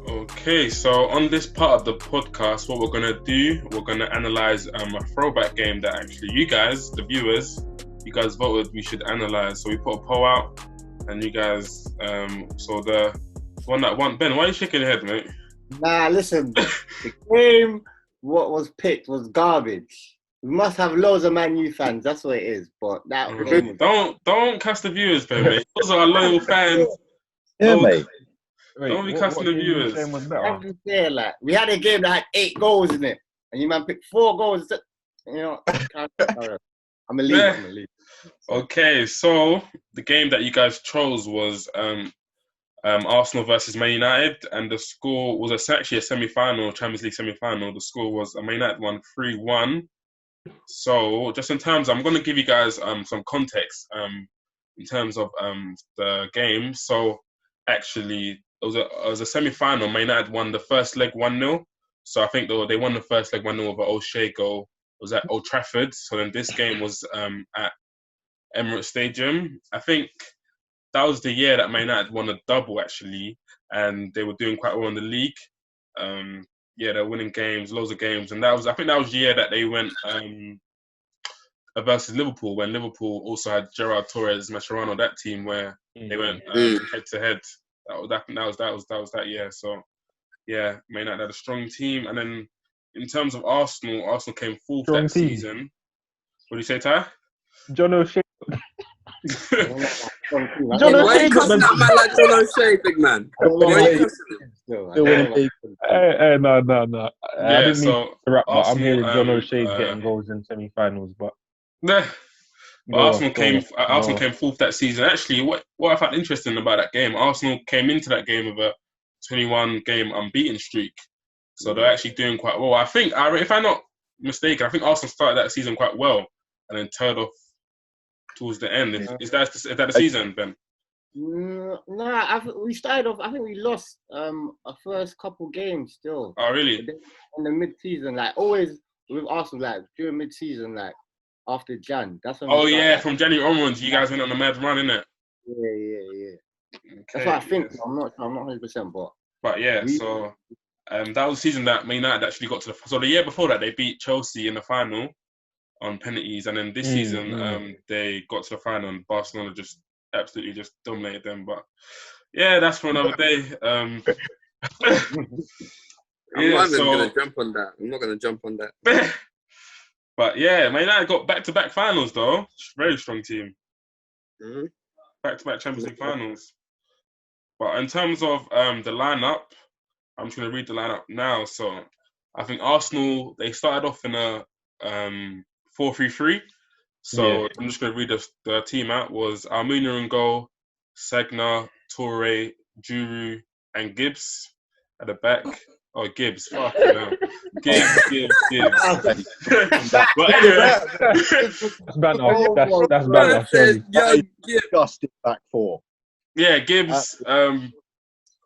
Okay, so on this part of the podcast, what we're gonna do, we're gonna analyze a throwback game that actually you guys, the viewers, you guys voted we should analyze. So we put a poll out, and you guys, so the one that won. Ben, why are you shaking your head, mate? Nah, listen, the game what was picked was garbage. We must have loads of Man U fans. That's what it is. But that game was Don't cast the viewers, Ben, mate. Those are our loyal fans. Yeah, mate. Don't be casting the viewers. I'm just saying, like, we had a game that had 8 goals in it, and you man picked 4 goals. You know, I'm a leave. Okay, so the game that you guys chose was Arsenal versus Man United, and the score was actually a semi-final, Champions League semi-final. The score was Man United won 3-1. So just in terms, I'm going to give you guys some context in terms of the game. So actually, it was a semi-final. Man United won the first leg 1-0. So I think they won the first leg 1-0 with an O'Shea goal. It was at Old Trafford. So then this game was at Emirates Stadium. I think that was the year that Man United won a double, actually, and they were doing quite well in the league. They're winning games, loads of games, and I think that was the year that they went versus Liverpool, when Liverpool also had Gerard Torres, Mascherano, that team where they went head to head. That was that year. So yeah, Man United had a strong team, and then in terms of Arsenal came fourth that season. What do you say, Ty? John O'Shea. John O'Shea, why are you cussing that man like John O'Shea, big man? Why are you cussing him? No. I didn't mean to interrupt, but I'm hearing John O'Shea getting goals in semi-finals, but Arsenal came fourth that season. Actually, what I found interesting about that game, Arsenal came into that game with a 21-game unbeaten streak, so they're actually doing quite well. I think, if I'm not mistaken, I think Arsenal started that season quite well and then turned off towards the end. Is that the season, Ben? We started off. I think we lost our first couple games still. Oh, really? In the mid-season, like always with Arsenal, like during mid-season, like after Jan. That's when. Oh yeah, from January onwards, you guys went on a mad run, innit? Yeah. Okay, that's what I think. I'm not 100%, but yeah. So that was the season that Man United actually got to the. So the year before that, they beat Chelsea in the final on penalties, and then this season they got to the final and Barcelona just absolutely just dominated them. But yeah, that's for another day. I'm not even gonna jump on that. I'm not gonna jump on that. But yeah, Man United got back-to-back finals though. Very strong team. Back-to-back Champions League finals. But in terms of the lineup, I'm just gonna read the lineup now. So I think Arsenal, they started off in a 4-3-3. So I'm just going to read the team out. Was Almunia in goal, Sagna, Toure, Juru, and Gibbs at the back. Oh, Gibbs. Fuck, Gibbs. But anyway. That's banter. That's banter. Sorry. Dusted back four. Yeah, Gibbs.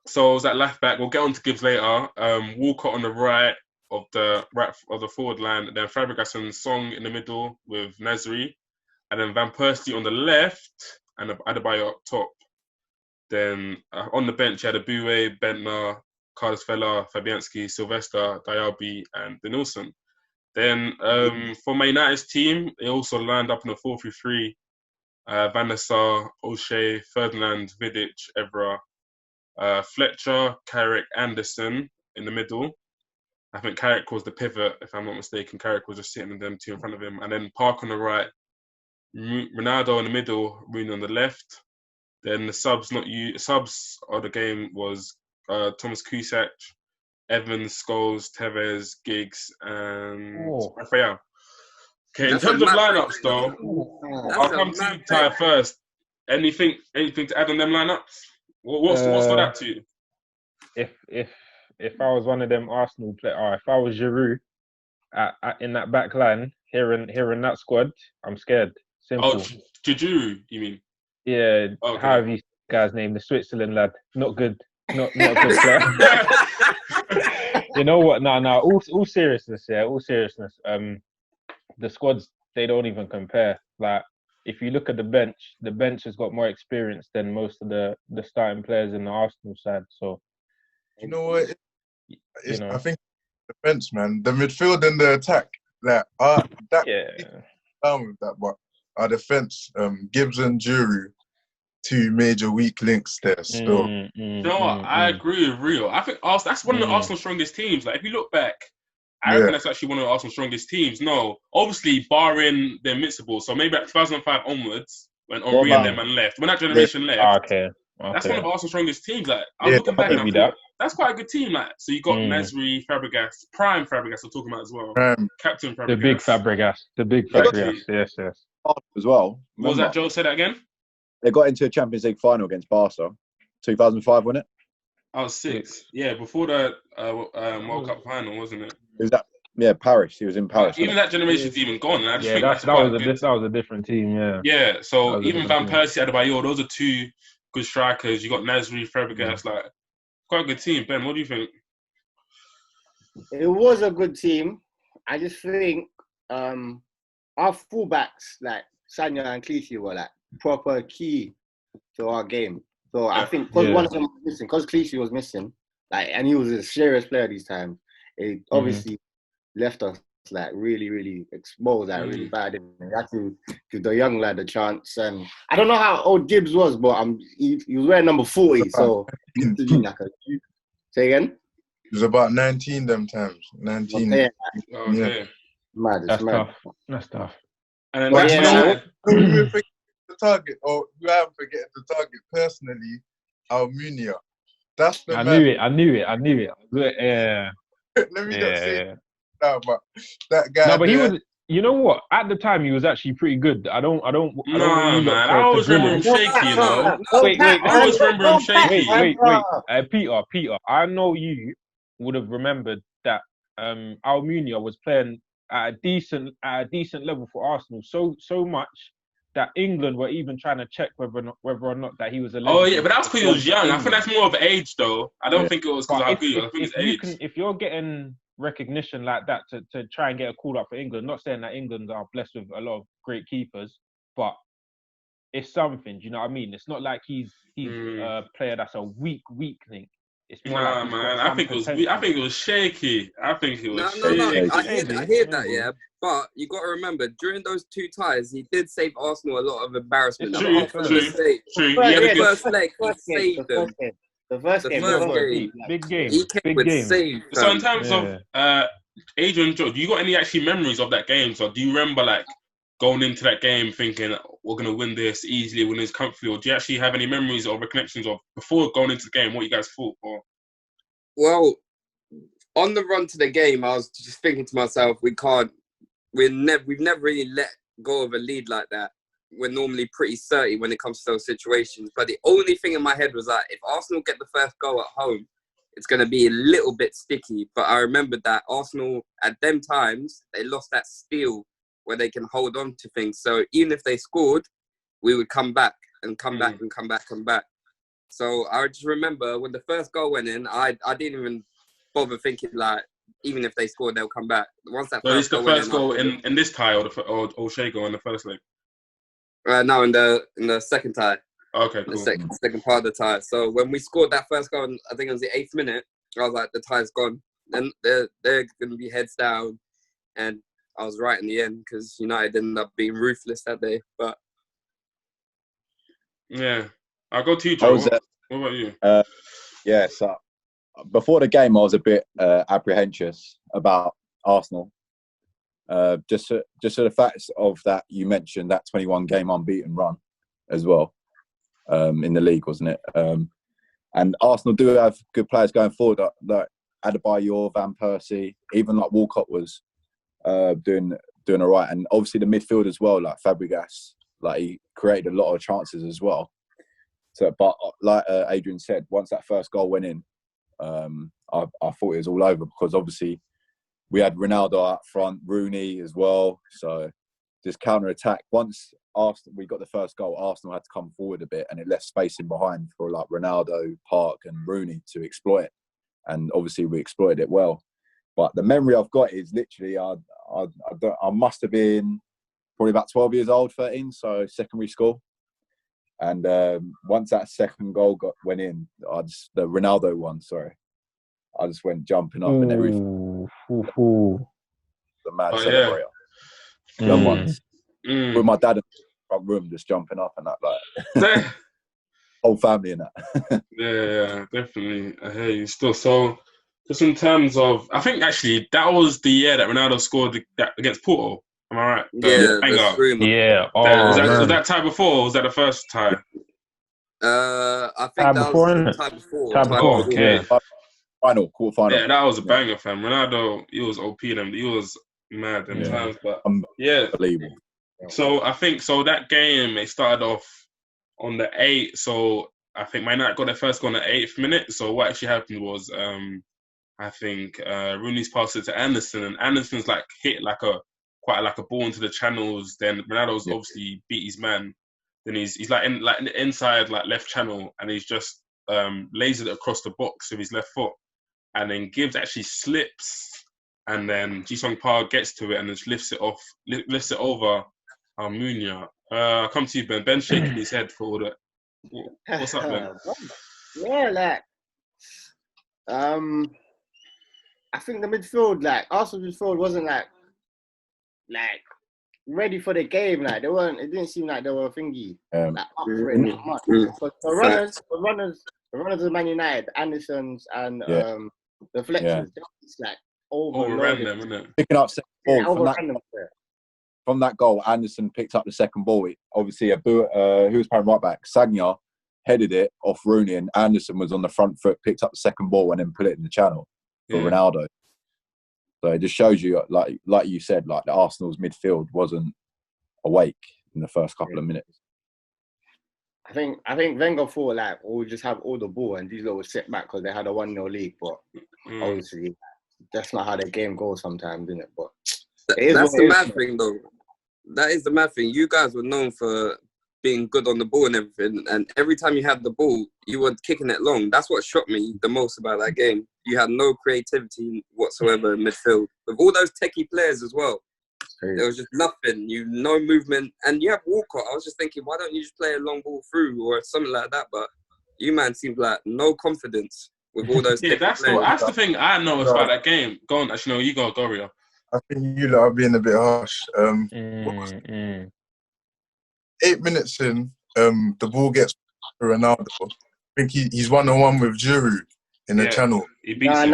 So it was at left back. We'll get on to Gibbs later. Walcott on the right of the forward line, then Fabregas and Song in the middle with Nasri, and then Van Persie on the left and Adebayo up top. Then on the bench you had Abue, Bentner, Carlos Vela, Fabianski, Sylvester, Diaby, and Denilson. Then for Man United's team, they also lined up in a 4-3-3. Van der Sar, O'Shea, Ferdinand, Vidic, Evra, Fletcher, Carrick, Anderson in the middle. I think Carrick was the pivot, if I'm not mistaken. Carrick was just sitting in them two in front of him. And then Park on the right, Ronaldo in the middle, Rooney on the left. Then the subs of the game was Thomas Kusak, Evans, Scholes, Tevez, Giggs, and Rafael. Okay, in terms of lineups though, I'll come to you, Ty, first. Anything to add on them lineups? What's for that to you? If I was one of them Arsenal players, if I was Giroud in that back line, hearing that squad, I'm scared. Simple. Oh, Giroud, you mean? Yeah. Okay. How have you guys named the Switzerland lad? Not good. Not a good player. You know what? No. All seriousness, yeah. All seriousness. The squads, they don't even compare. Like, if you look at the bench has got more experience than most of the starting players in the Arsenal side. So You know what? You know. I think defense, man. The midfield and the attack, that down with that, but our defense, Gibson, Giroud, two major weak links there. Still, you know what? I agree with Rio. I think that's one of the Arsenal strongest teams. Like if you look back, I reckon that's actually one of the Arsenal strongest teams. No, obviously barring the Invincibles. So maybe at 2005 onwards, when Henri and them and left, when that generation left. That's one of Arsenal's strongest teams. Like I was looking back, and I thought, that's quite a good team. Like so, you got Nasri, Fabregas, prime Fabregas. We're talking about as well. Captain Fabregas, the big Fabregas. Yes. As well. What was that, Joe? Say that again. They got into a Champions League final against Barca, 2005, wasn't it? I was 6. Yeah, before the World Cup final, wasn't it? Was that? Yeah, Paris. He was in Paris. Even that generation's even gone. And I just think that was a different team. Yeah. Yeah. So even Van Persie, Adebayor, those are two good strikers. You got Nasri, Fabregas, like quite a good team. Ben, what do you think? It was a good team. I just think our fullbacks like Sanya and Clichy were like proper key to our game. So I think because one of them was missing, because Clichy was missing, like, and he was a serious player these times. It obviously left us like really, really exposed, like really bad. And we had to give the young lad a chance. And I don't know how old Gibbs was, but he was wearing number 40, so he's like a. Say again. It was about 19 them times. 19. Okay. Mad. That's tough. And then we forget the target, or you haven't forgetting the target personally. Almunia. That's the man. I knew it. Yeah. Let me not say it now, but that guy. No, but he was. You know what? At the time, he was actually pretty good. I don't. Man. I always remember him shaky. You know. Wait. I always remember him shaky. Wait. Peter. I know you would have remembered that Almunia was playing at a decent level for Arsenal. So much that England were even trying to check whether or not that he was a legend. Oh yeah, but that's because he was young. I think that's more of age, though. I don't think it was because of how good he was. I think it's age. If you're getting recognition like that to try and get a call up for England, not saying that England are blessed with a lot of great keepers, but it's something. Do you know what I mean? It's not like he's a player that's a weak link. It's more like man. I think it was shaky. I think it was shaky. No. I hear that, yeah. But you got to remember, during those 2 ties, he did save Arsenal a lot of embarrassment. True. He had the first leg, he saved them. The first game. Big game. He came with save. So in terms of Adrian, Joe, do you got any actually memories of that game? So do you remember like going into that game thinking we're gonna win this easily, win this comfortably, or do you actually have any memories or recollections of before going into the game what you guys thought? Or well, on the run to the game, I was just thinking to myself, we've never really let go of a lead like that. We're normally pretty certain when it comes to those situations. But the only thing in my head was that if Arsenal get the first goal at home, it's going to be a little bit sticky. But I remembered that Arsenal, at them times, they lost that steal where they can hold on to things. So even if they scored, we would come back and come back and come back. So I just remember when the first goal went in, I didn't even bother thinking like, even if they scored, they'll come back. Once that so it's the first goal in this tie or Shea goal in the first leg? No, in the second tie. Okay, cool. The second part of the tie. So when we scored that first goal, I think it was the 8th minute, I was like, the tie's gone. And they're going to be heads down. And I was right in the end because United ended up being ruthless that day. But yeah, I'll go to you, Joe. What about you? So before the game, I was a bit apprehensive about Arsenal. Just to the facts of that you mentioned, that 21 game unbeaten run as well in the league, wasn't it? And Arsenal do have good players going forward, like Adebayor, Van Persie, even like Walcott was doing all right, and obviously the midfield as well, like Fabregas, like he created a lot of chances as well. So, but like Adrian said, once that first goal went in, I thought it was all over because obviously we had Ronaldo up front, Rooney as well. So just counter-attack. Once we got the first goal, Arsenal had to come forward a bit and it left space in behind for like Ronaldo, Park and Rooney to exploit it. And obviously we exploited it well. But the memory I've got is literally I must have been probably about 12 years old, 13, so secondary school. And once that second goal went in, the Ronaldo one, sorry, I just went jumping up and everything. The mad celebrator. Young ones. With my dad in the front room just jumping up and that, like whole family and that. Yeah, definitely. I hear you still. So just in terms of, I think actually that was the year that Ronaldo scored against Porto. Am I right? Yeah. Was that tie before or was that the first tie? I think that was the tie before. Okay. Quarterfinal. Yeah, that was a banger, fam. Ronaldo, he was OP them. He was mad them times, but yeah. Unbelievable. So I think that game it started off on the 8th. So I think Man United got their first goal on the 8th minute. So what actually happened was I think Rooney's passed it to Anderson, and Anderson's like hit quite like a ball into the channels. Then Ronaldo's obviously beat his man. Then he's like in the inside like left channel, and he's just lasered it across the box with his left foot. And then Gibbs actually slips, and then Ji-Sung Park gets to it and just lifts it over Almunia. I'll come to you, Ben. Ben's shaking his head for all that. What's up, Ben? Yeah, like, I think the midfield, like, Arsenal midfield wasn't like ready for the game. Like, they weren't. It didn't seem like they were thingy. Like, up for it that much. But the runners of Man United, Andersons and the Fletchers, it's like overran them, isn't it? Picking up second ball from that goal. Anderson picked up the second ball. Obviously, who was playing right back? Sagna headed it off Rooney, and Anderson was on the front foot, picked up the second ball, and then put it in the channel for Ronaldo. So it just shows you, like you said, like the Arsenal's midfield wasn't awake in the first couple of minutes. I think Wenger thought like we'll just have all the ball and these lot will sit back because they had a 1-0 lead, but obviously that's not how the game goes sometimes, isn't it? But that's the mad thing, though. That is the mad thing. You guys were known for being good on the ball and everything, and every time you had the ball, you were kicking it long. That's what shocked me the most about that game. You had no creativity whatsoever in midfield with all those techie players as well. There was just nothing, no movement. And you have Walcott. I was just thinking, why don't you just play a long ball through or something like that? But you, man, seemed like no confidence with all those that's the thing I noticed about that game. Go on, actually, no, you go, Rio. I think you lot are being a bit harsh. 8 minutes in, the ball gets to Ronaldo. I think he's 1-on-1 with Giroud in the channel. He beats him.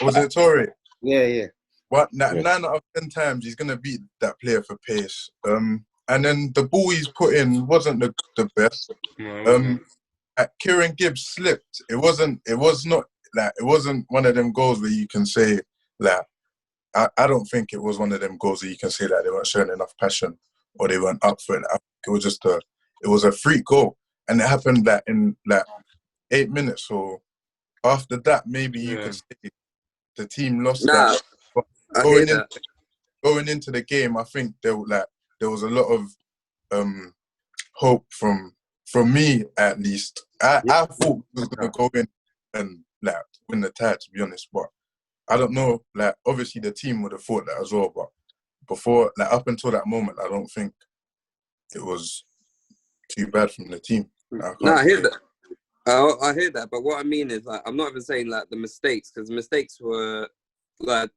Was it Torre? Yeah. What 9 out of 10 times he's gonna beat that player for pace. And then the ball he's put in wasn't the best. Kieran Gibbs slipped. It wasn't one of them goals where you can say that. I don't think it was one of them goals that you can say that they weren't showing enough passion or they weren't up for it. It was just it was a freak goal, and it happened in 8 minutes. So after that, maybe you could say the team lost that. But going into the game, I think there was a lot of hope from me, at least. I thought we was gonna go in and win the tie, to be honest, but I don't know. Obviously the team would have thought that as well, but before, up until that moment, I don't think it was too bad from the team. I hear that. I hear that, but what I mean is, I'm not even saying the mistakes, because the mistakes were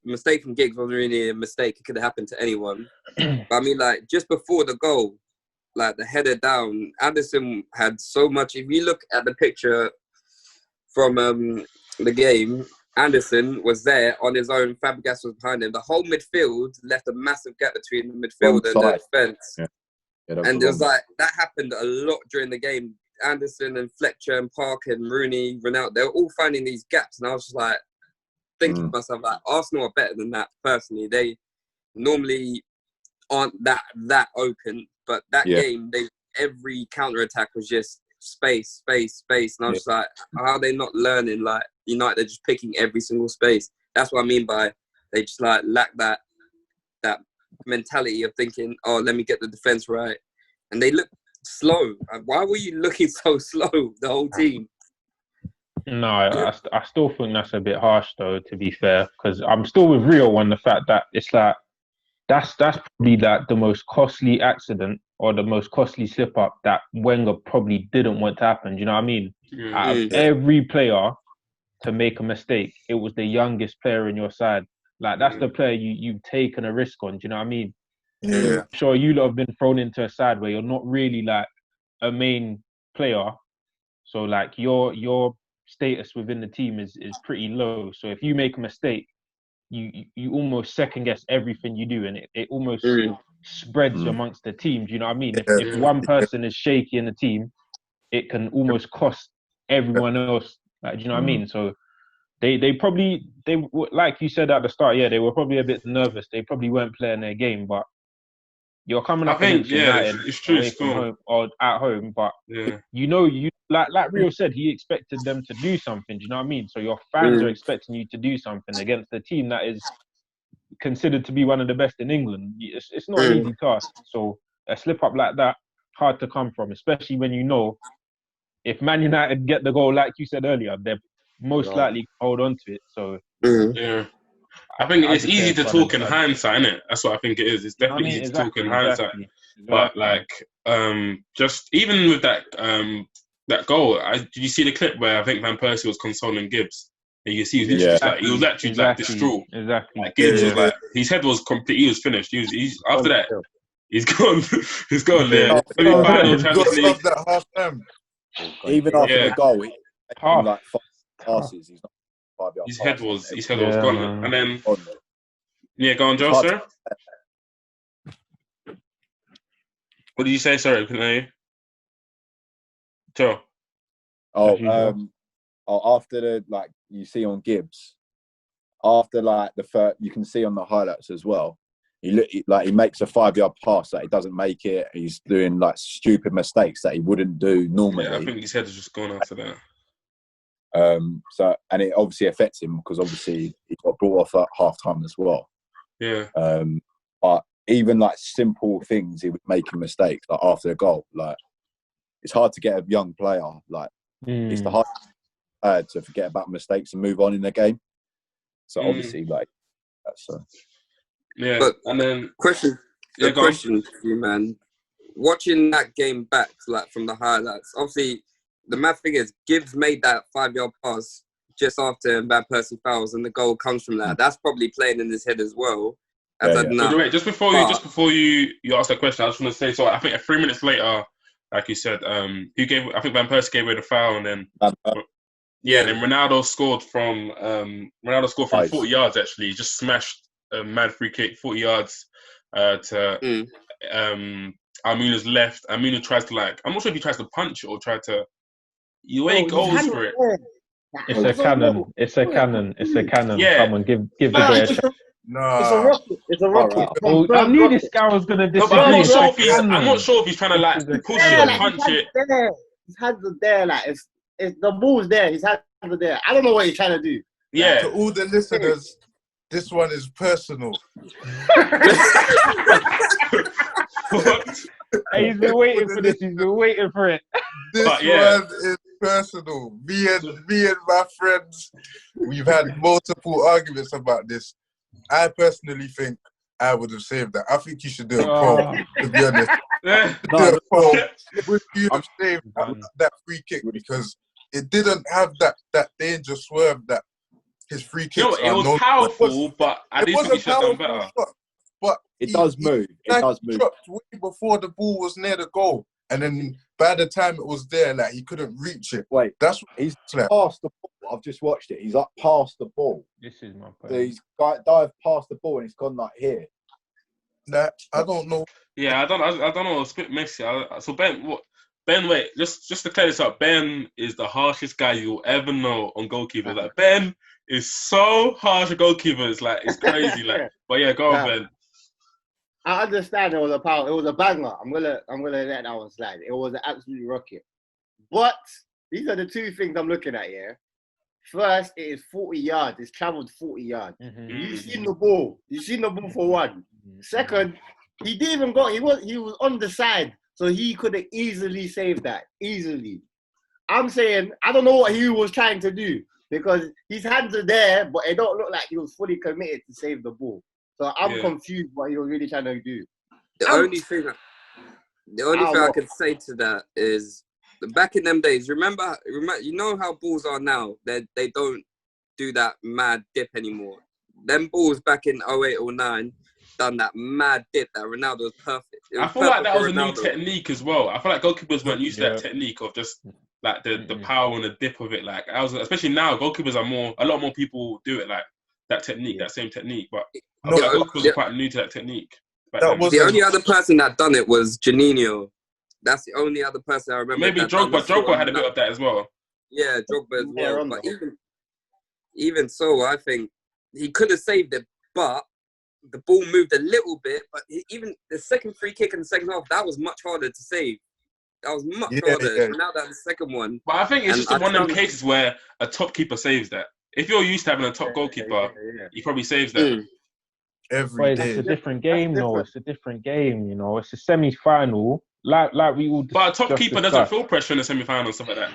mistake from Giggs wasn't really a mistake. It could have happened to anyone. But I mean, just before the goal, the header down, Anderson had so much. If you look at the picture from the game, Anderson was there on his own. Fabregas was behind him. The whole midfield left a massive gap between the midfield and the defence. And it was that happened a lot during the game. Anderson and Fletcher and Park and Rooney, Ronaldo, they were all finding these gaps. And I was just thinking to myself, Arsenal are better than that, personally. They normally aren't that open. But that game, every counter-attack was just space. And I was just how are they not learning? United, they're just picking every single space. That's what I mean by they just lack that mentality of thinking, oh, let me get the defense right. And they look slow. Why were you looking so slow, the whole team? No, I still think that's a bit harsh, though, to be fair, because I'm still with Rio on the fact that it's that's probably the most costly accident or the most costly slip up that Wenger probably didn't want to happen. Do you know what I mean? Out of every player to make a mistake. It was the youngest player in your side. Like, that's the player you've taken a risk on. Do you know what I mean? Yeah. I'm sure you lot have been thrown into a side where you're not really like a main player. So like your status within the team is pretty low. So if you make a mistake, you almost second guess everything you do, and it almost spreads amongst the team. Do you know what I mean? If one person is shaky in the team, it can almost cost everyone else. Like, do you know what I mean? So they probably, like you said at the start, they were probably a bit nervous. They probably weren't playing their game, but you're coming up against United it's true, away from home or at home. But you like Rio said, he expected them to do something. Do you know what I mean? So your fans are expecting you to do something against the team that is considered to be one of the best in England. It's not an easy task. So a slip up like that, hard to come from, especially when you know if Man United get the goal, like you said earlier, they're most likely hold on to it. So I think it's easy to talk in hindsight, innit? That's what I think it is. It's definitely easy to talk in hindsight. But like, just even with that goal, did you see the clip where I think Van Persie was consoling Gibbs? And you see, he was actually like distraught. Exactly. Like Gibbs was like, his head was complete. He was finished. He's after that, he's gone. He's gone there. Semi-final Champions League. Even after the goal, he made like 5 passes. He's not 5 yards. His head was gone. And then go on, Joe, sir. What did you say? Sorry, I couldn't hear you. Joe. After the, like, you see on Gibbs, after like the first, you can see on the highlights as well. He makes a 5-yard pass that he doesn't make it. He's doing like stupid mistakes that he wouldn't do normally. Yeah, I think his head has just gone after that. So, and it obviously affects him because obviously he got brought off at half time as well. Yeah. But even like simple things, he was making mistakes like after a goal. Like, it's hard to get a young player. Like, it's the hard to forget about mistakes and move on in the game. So obviously, like, that's But and then question for you, man. Watching that game back, like from the highlights, obviously the mad thing is Gibbs made that 5-yard pass just after Van Persie fouls, and the goal comes from that. That's probably playing in his head as well. Wait, just before you ask that question, I just want to say, so I think 3 minutes later, like you said, I think Van Persie gave away the foul, and then then Ronaldo scored from 40 yards. Actually, he just smashed a mad free kick 40 yards to Almuna's left. Almuna tries to, like, I'm not sure if he tries to punch it or try to. You ain't goals for it. It's a cannon. It's a cannon. Yeah. Come on, give the guy a chance. No, it's a rocket. I knew this guy was gonna disagree. No, but I'm not sure if he's trying to like push it or punch it. His hands are there, like it's the ball's there. His hands are there. I don't know what he's trying to do. Yeah. To all the listeners, this one is personal. He's been waiting for this. He's been waiting for it. This one is personal. Me and my friends, we've had multiple arguments about this. I personally think I would have saved that. I think you should do a poll, to be honest. Do a poll. Would you have saved that free kick? Because it didn't have that danger swerve that his free kicks it was powerful, but I do think he should have done better. But it does move. It does move. Dropped way before the ball was near the goal, and then by the time it was there, like, he couldn't reach it. Wait, that's he's past the ball. I've just watched it. He's up past the ball. This is my point. So he's dived past the ball and he's gone like here. That I don't know. Yeah, I don't know. It's a bit messy. So Ben, wait, just to clear this up, Ben is the harshest guy you'll ever know on goalkeepers. Like, Ben is so harsh on goalkeepers. Like, it's crazy. Like, but yeah, go on, Ben. I understand it was a power. It was a banger. I'm gonna let that one slide. It was an absolute rocket. But these are the two things I'm looking at here. First, it is 40 yards. It's travelled 40 yards. You've seen the ball. You've seen the ball for one. Second, he didn't even go. He was on the side, so he could have easily saved that. Easily. I'm saying, I don't know what he was trying to do because his hands are there, but it don't look like he was fully committed to save the ball. So I'm confused what he was really trying to do. The only thing I could say to that is, back in them days, remember, you know how balls are now. They don't do that mad dip anymore. Them balls back in 08, 09 done that mad dip that Ronaldo was perfect. I feel like that was a new technique as well. I feel like goalkeepers weren't used to that technique of just like the power and the dip of it. Like especially now, goalkeepers are a lot more people do it like that technique, that same technique. But I feel like goalkeepers are quite new to that technique. The only other person that done it was Janino. That's the only other person I remember. Maybe Drogba had a bit of that as well. Yeah, Drogba as well. But even so, I think he could have saved it, but the ball moved a little bit. But even the second free kick in the second half, that was much harder to save. That was much harder. Yeah. Now that the second one. But I think it's just one of them cases where a top keeper saves that. If you're used to having a top goalkeeper, he probably saves that. Every day. It's a different game, though. It's a different game, you know. It's a semi-final. Like we all. But a top keeper doesn't feel pressure in the semi-final and stuff like that.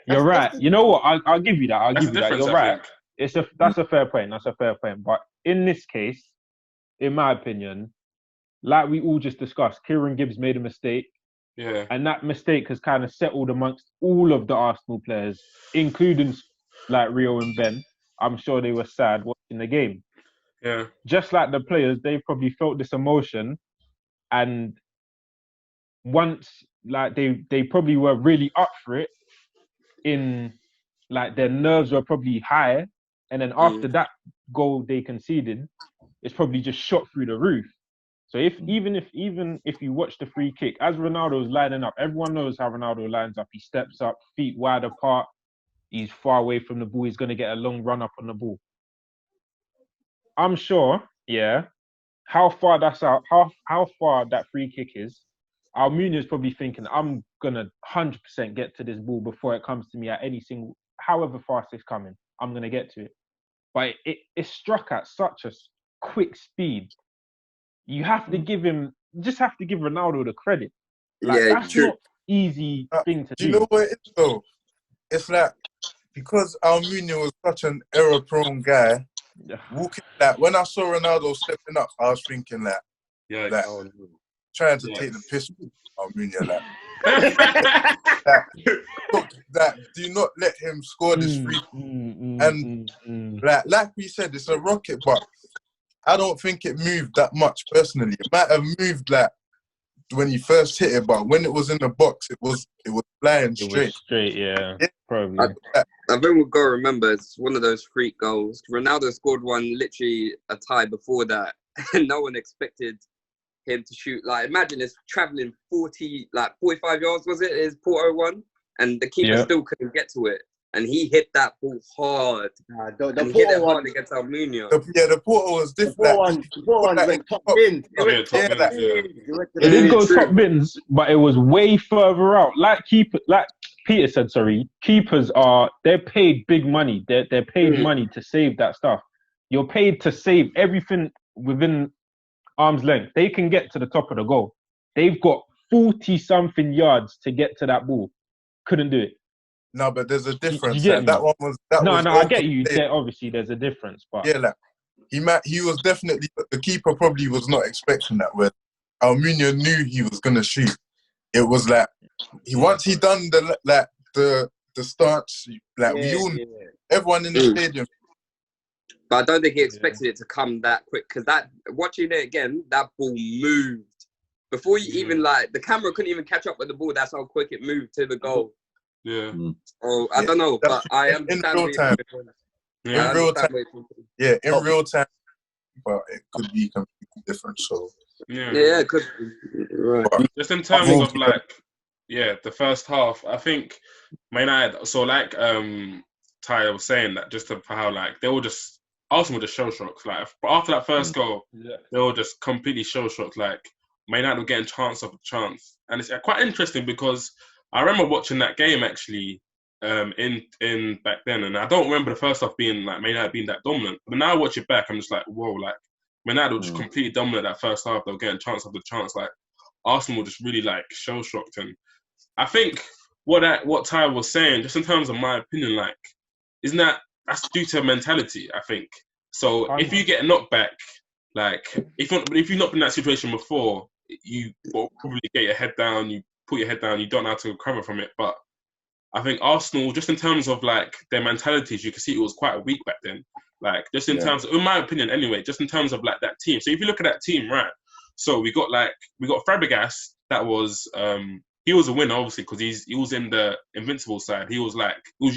You're right. You know what? I'll give you that. I'll give you that. You're right. That's a fair point. That's a fair point. But in this case, in my opinion, like we all just discussed, Kieran Gibbs made a mistake. Yeah. And that mistake has kind of settled amongst all of the Arsenal players, including like Rio and Ben. I'm sure they were sad watching the game. Yeah. Just like the players, they probably felt this emotion, and once like they probably were really up for it, in like their nerves were probably high, and then after that goal they conceded, it's probably just shot through the roof. So even if you watch the free kick, as Ronaldo's lining up, everyone knows how Ronaldo lines up. He steps up, feet wide apart. He's far away from the ball. He's going to get a long run up on the ball. I'm sure, how far that's out, how far that free kick is, Almunia's probably thinking, I'm going to 100% get to this ball before it comes to me at however fast it's coming. I'm going to get to it. But it struck at such a quick speed. You have to give Ronaldo the credit. Like, that's true. Not easy thing to do. Do you know what it is, though? It's like, because Almunia was such an error-prone guy, when I saw Ronaldo stepping up, I was thinking trying to take the piss from Almunia, do not let him score this free. Like we said, it's a rocket, but I don't think it moved that much personally. It might have moved like when he first hit it, but when it was in the box, it was flying straight. It was straight, probably. I think we've got to remember it's one of those freak goals. Ronaldo scored one literally a tie before that, and no one expected him to shoot. Like, imagine it's traveling 45 yards, was it? His Porto one, and the keeper still couldn't get to it. And he hit that ball hard. The hit it hard against Almunia. The Porto was different. The Porto one went top bins. It didn't go top bins, but it was way further out. Like Peter said, keepers they're paid big money. They're paid money to save that stuff. You're paid to save everything within arm's length. They can get to the top of the goal. They've got 40-something yards to get to that ball. Couldn't do it. No, but there's a difference. That was I get you. Obviously, there's a difference, but he was definitely, the keeper probably was not expecting that. When Almunia knew he was gonna shoot, it was like once he done the stance, everyone in the stadium. But I don't think he expected it to come that quick, because watching it again, that ball moved before you even the camera couldn't even catch up with the ball. That's how quick it moved to the goal. Yeah. Oh, I don't know, but I understand. In real time. In real time. But it could be completely different. So it could be. Right. Just in terms of the first half, I think Ty was saying that just for how they were just Arsenal were just shell shocked. Like after that first goal, they were just completely shell shocked. Like Man United were getting chance after chance, and it's quite interesting because I remember watching that game actually in back then, and I don't remember the first half being Man United being that dominant. But now I watch it back, I'm just like, whoa, Man United were just completely dominant that first half. They were getting chance after chance. Like Arsenal were just really shell shocked, and I think what Ty was saying, just in terms of my opinion, isn't that's due to mentality, I think. So if you get knocked back, if you've not been in that situation before, you will probably get your head down. You put your head down, you don't know how to recover from it. But I think Arsenal, just in terms of like their mentalities, you can see it was quite weak back then. Like just in terms, in my opinion, anyway, just in terms of like that team. So if you look at that team, right? So we got Fabregas. That was he was a winner, obviously, because he was in the invincible side. He was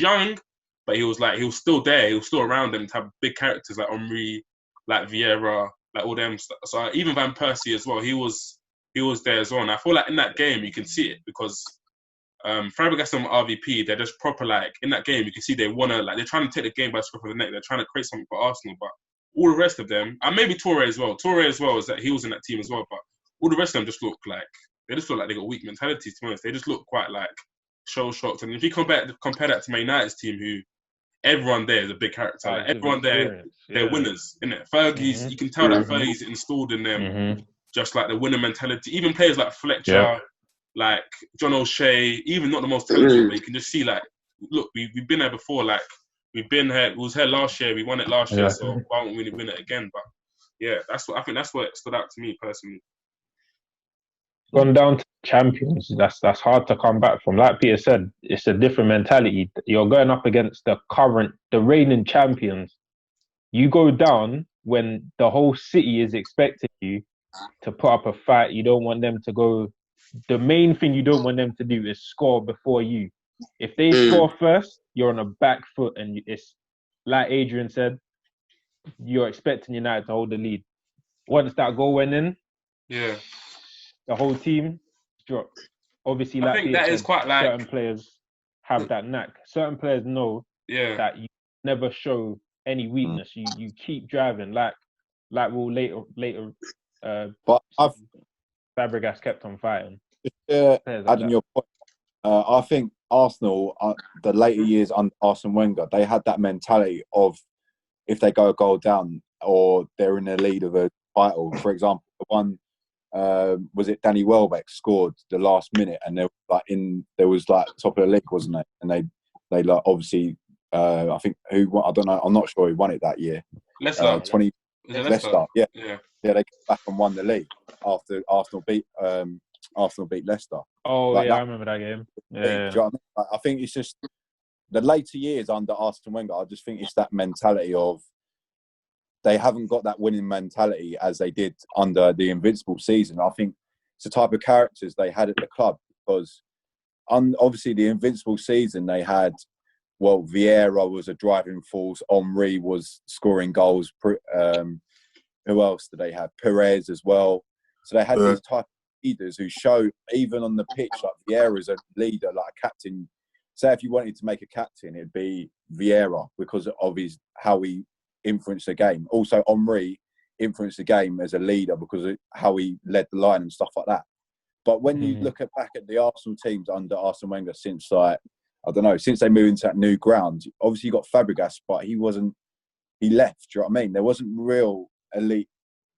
young, but he was still there. He was still around them to have big characters like Henry, like Vieira, like all them. So even Van Persie as well. He was there as well. And I feel like in that game you can see it because Fabregas and RVP, they're just proper like in that game. You can see they wanna like they're trying to take the game by the scruff of the neck. They're trying to create something for Arsenal, but all the rest of them, and maybe Toure as well. Toure as well is that he was in that team as well, but all the rest of them just look like they got weak mentalities. To be honest, they just look quite like shell shocked. And if you compare that to Man United's team, who everyone there is a big character. Like, everyone there, they're winners, innit? Fergie's, you can tell that Fergie's installed in them just like the winner mentality. Even players like Fletcher, like John O'Shea, even not the most talented, but you can just see like, look, we've been there before. Like we've been here. We was here last year. We won it last year, so why won't we win it again? But yeah, that's what stood out to me personally. Gone down to champions. That's hard to come back from. Like Peter said, it's a different mentality. You're going up against the reigning champions. You go down when the whole city is expecting you to put up a fight. You don't want them to go. The main thing you don't want them to do is score before you. If they score first, you're on a back foot, and it's like Adrian said, you're expecting United to hold the lead. Once that goal went in, the whole team dropped. Obviously, like I think that is quite like certain players have that knack. Certain players know that you never show any weakness. You keep driving, like we'll later. But Fabregas kept on fighting. Adding your point, I think Arsenal, the later years under Arsene Wenger, they had that mentality of if they go a goal down or they're in the lead of a title. For example, the one was it Danny Welbeck scored the last minute, and there was top of the league, wasn't it? And they like obviously I think I don't know, I'm not sure who won it that year. Leicester. Leicester. Yeah, they came back and won the league after Arsenal beat Leicester. Oh, I remember that game. Yeah. Do you know what I mean? I think it's just the later years under Arsene Wenger. I just think it's that mentality of they haven't got that winning mentality as they did under the Invincible season. I think it's the type of characters they had at the club because obviously the Invincible season they had. Well, Vieira was a driving force. Henry was scoring goals. Who else did they have? Perez as well. So they had these type of leaders who show, even on the pitch, like Vieira's a leader, like a captain. Say if you wanted to make a captain, it'd be Vieira because of how he influenced the game. Also, Henry influenced the game as a leader because of how he led the line and stuff like that. But when you look back at the Arsenal teams under Arsene Wenger since since they moved into that new ground, obviously you got Fabregas, but he left, do you know what I mean? There wasn't real elite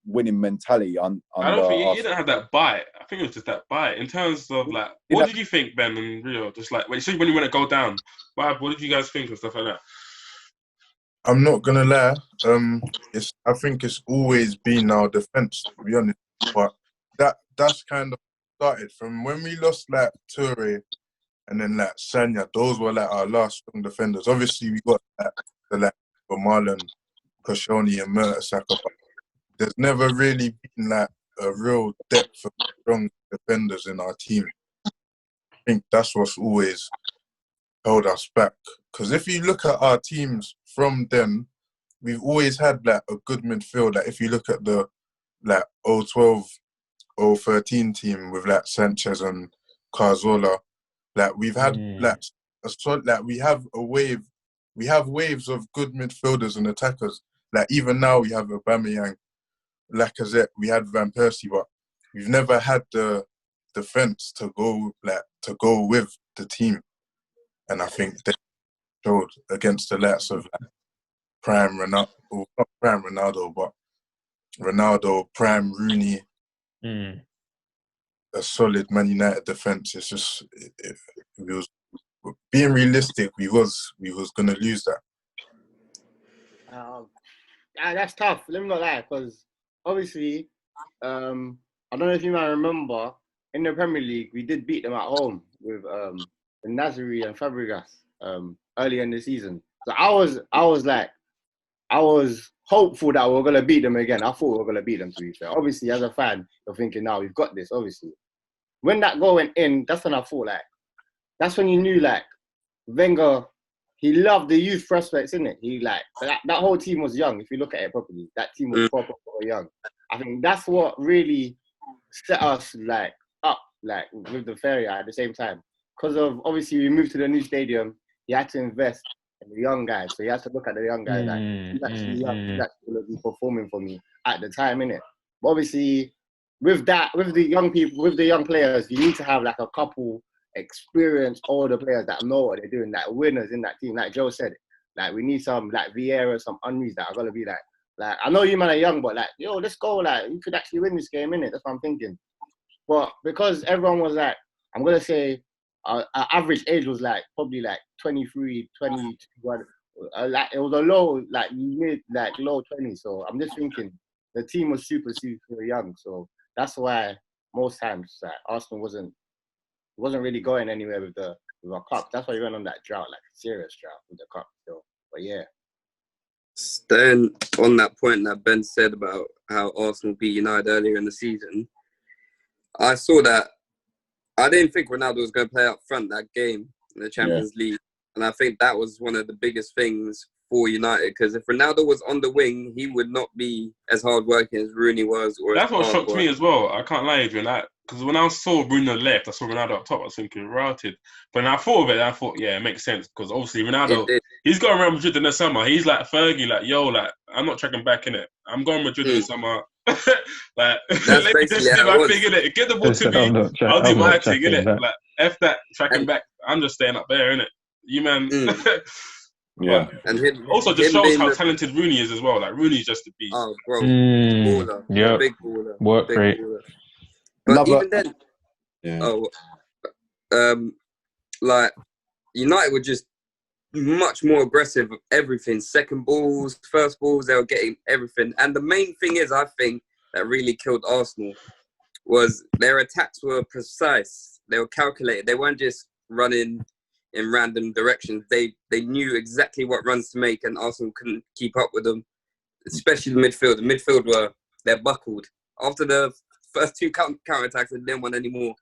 winning mentality I don't think he didn't have that bite. I think it was just that bite. In terms of like, what did you think, Ben and Rio? Just like when you went to go down, what did you guys think and stuff like that? I'm not gonna lie. I think it's always been our defense, to be honest. But that's kind of started from when we lost like Toure and then like Sanya. Those were like our last strong defenders. Obviously, we got for Marlon, Koscielny, and Mertesacker. There's never really been like a real depth of strong defenders in our team. I think that's what's always held us back. Because if you look at our teams from then, we've always had like a good midfield. Like if you look at the like 012, 013 team with like Sanchez and Cazorla, like we've had we have waves of good midfielders and attackers. Like even now we have Aubameyang, Lacazette, we had Van Persie, but we've never had the defense to go with the team. And I think they showed against the likes of prime Ronaldo, well, not prime Ronaldo, but Ronaldo, prime Rooney, a solid Man United defense. It's just it was being realistic. We was gonna lose that. That's tough. Let me not lie, because obviously, I don't know if you might remember in the Premier League, we did beat them at home with Nasri and Fabregas early in the season. So I was hopeful that we were gonna beat them again. I thought we were gonna beat them, to be fair. Obviously, as a fan, you're thinking, now we've got this. Obviously, when that goal went in, that's when I thought that's when you knew Wenger. He loved the youth prospects, innit? He that whole team was young. If you look at it properly, that team was proper young. I think that's what really set us up with the Ferry at the same time. Because of obviously we moved to the new stadium, he had to invest in the young guys. So he has to look at the young guys he's actually young, he's actually going to be performing for me at the time, innit? But obviously with the young people, with the young players, you need to have a couple experienced older players that know what they're doing, winners in that team. Like Joe said, we need some Vieira, some Henrys that are gonna be I know you man are young, but yo, let's go, you could actually win this game, innit? That's what I'm thinking. But because everyone was I'm gonna say our average age was probably 23, 21. It was a low, mid, low 20s. So I'm just thinking the team was super, super young. So that's why most times Arsenal wasn't really going anywhere with our cup. That's why we went on that drought, a serious drought with the cup. So, but yeah. Staying on that point that Ben said about how Arsenal beat United earlier in the season, I saw that. I didn't think Ronaldo was going to play up front that game in the Champions League. And I think that was one of the biggest things for United, because if Ronaldo was on the wing, he would not be as hard-working as Rooney was. That's what shocked me as well. I can't lie, Adrian. Because when I saw Bruno left, I saw Ronaldo up top, I was thinking, routed. But when I thought of it, I thought, yeah, it makes sense. Because obviously Ronaldo, he's going Real Madrid in the summer. He's like Fergie, I'm not tracking back, innit? I'm going Madrid in the summer. Let me just do my thing, innit? Get the ball to me. I'll do my thing, innit? F that, tracking back. I'm just staying up there, innit? You man. Yeah. And also just shows how talented Rooney is as well. Rooney's just a beast. Oh, bro. Baller. Yeah. Big baller. Work rate. But even then, United were just much more aggressive of everything. Second balls, first balls, they were getting everything. And the main thing is, I think, that really killed Arsenal was their attacks were precise. They were calculated. They weren't just running in random directions. They knew exactly what runs to make, and Arsenal couldn't keep up with them, especially the midfield. The midfield they're buckled. After the first two counter-attacks, they didn't want any more.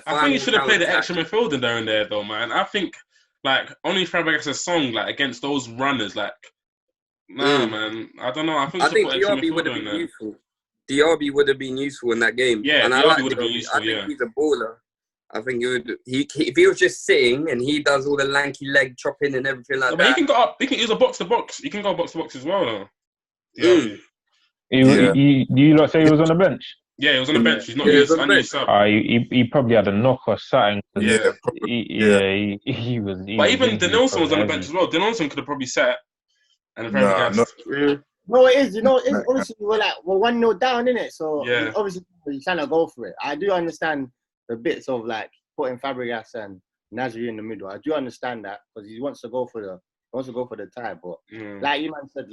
I think you should have played the extra midfielder there and there, though, man. I think, only Fabregas' song, against those runners, nah, man. I don't know. I think Diaby would have been useful. Diaby would have been useful in that game. Yeah, and Diaby would have been useful, I think he's a baller. I think if he was just sitting and he does all the lanky leg chopping and everything that. But he can go up. He can use a box to box. He can go box to box as well, though. You lot say he was on the bench? Yeah, he was on the bench. He's not used. He probably had a knock or something. He was. But even Denilson was on the bench as well. Denilson could have probably sat and No, it is. Obviously, we're 1-0 down, innit? So obviously, you're trying to go for it. I do understand the bits of putting Fabregas and Nasri in the middle. I do understand that because he wants to go for the tie. But like you man said,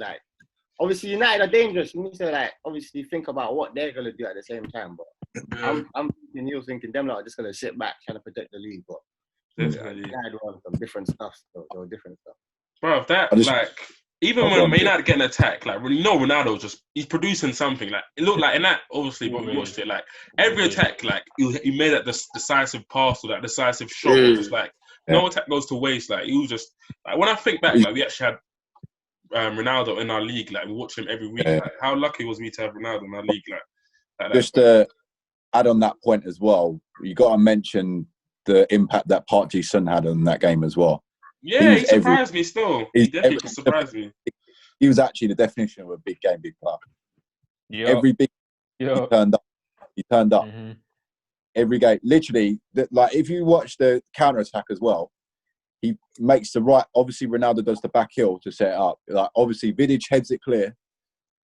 obviously United are dangerous. You need to obviously think about what they're gonna do at the same time. But I'm thinking, he was thinking them are just gonna sit back trying to protect the league. But United want some different stuff. So there were different stuff. Bro, even when Maynard getting attacked, Ronaldo he's producing something. It looked in that, obviously, when we watched it, every attack, he made that decisive pass or that decisive shot. Just no attack goes to waste. He was just when I think back, we actually had Ronaldo in our league. We watch him every week. How lucky was we to have Ronaldo in our league? Just to add on that point as well, you got to mention the impact that Park Ji-sung had on that game as well. Yeah, he surprised me still. He definitely surprised me. He was actually the definition of a big game, big club. Yep. Every big game he turned up. He turned up. Mm-hmm. Every game. Literally, if you watch the counter-attack as well, he makes the right... Obviously, Ronaldo does the back heel to set it up. Obviously, Vidic heads it clear.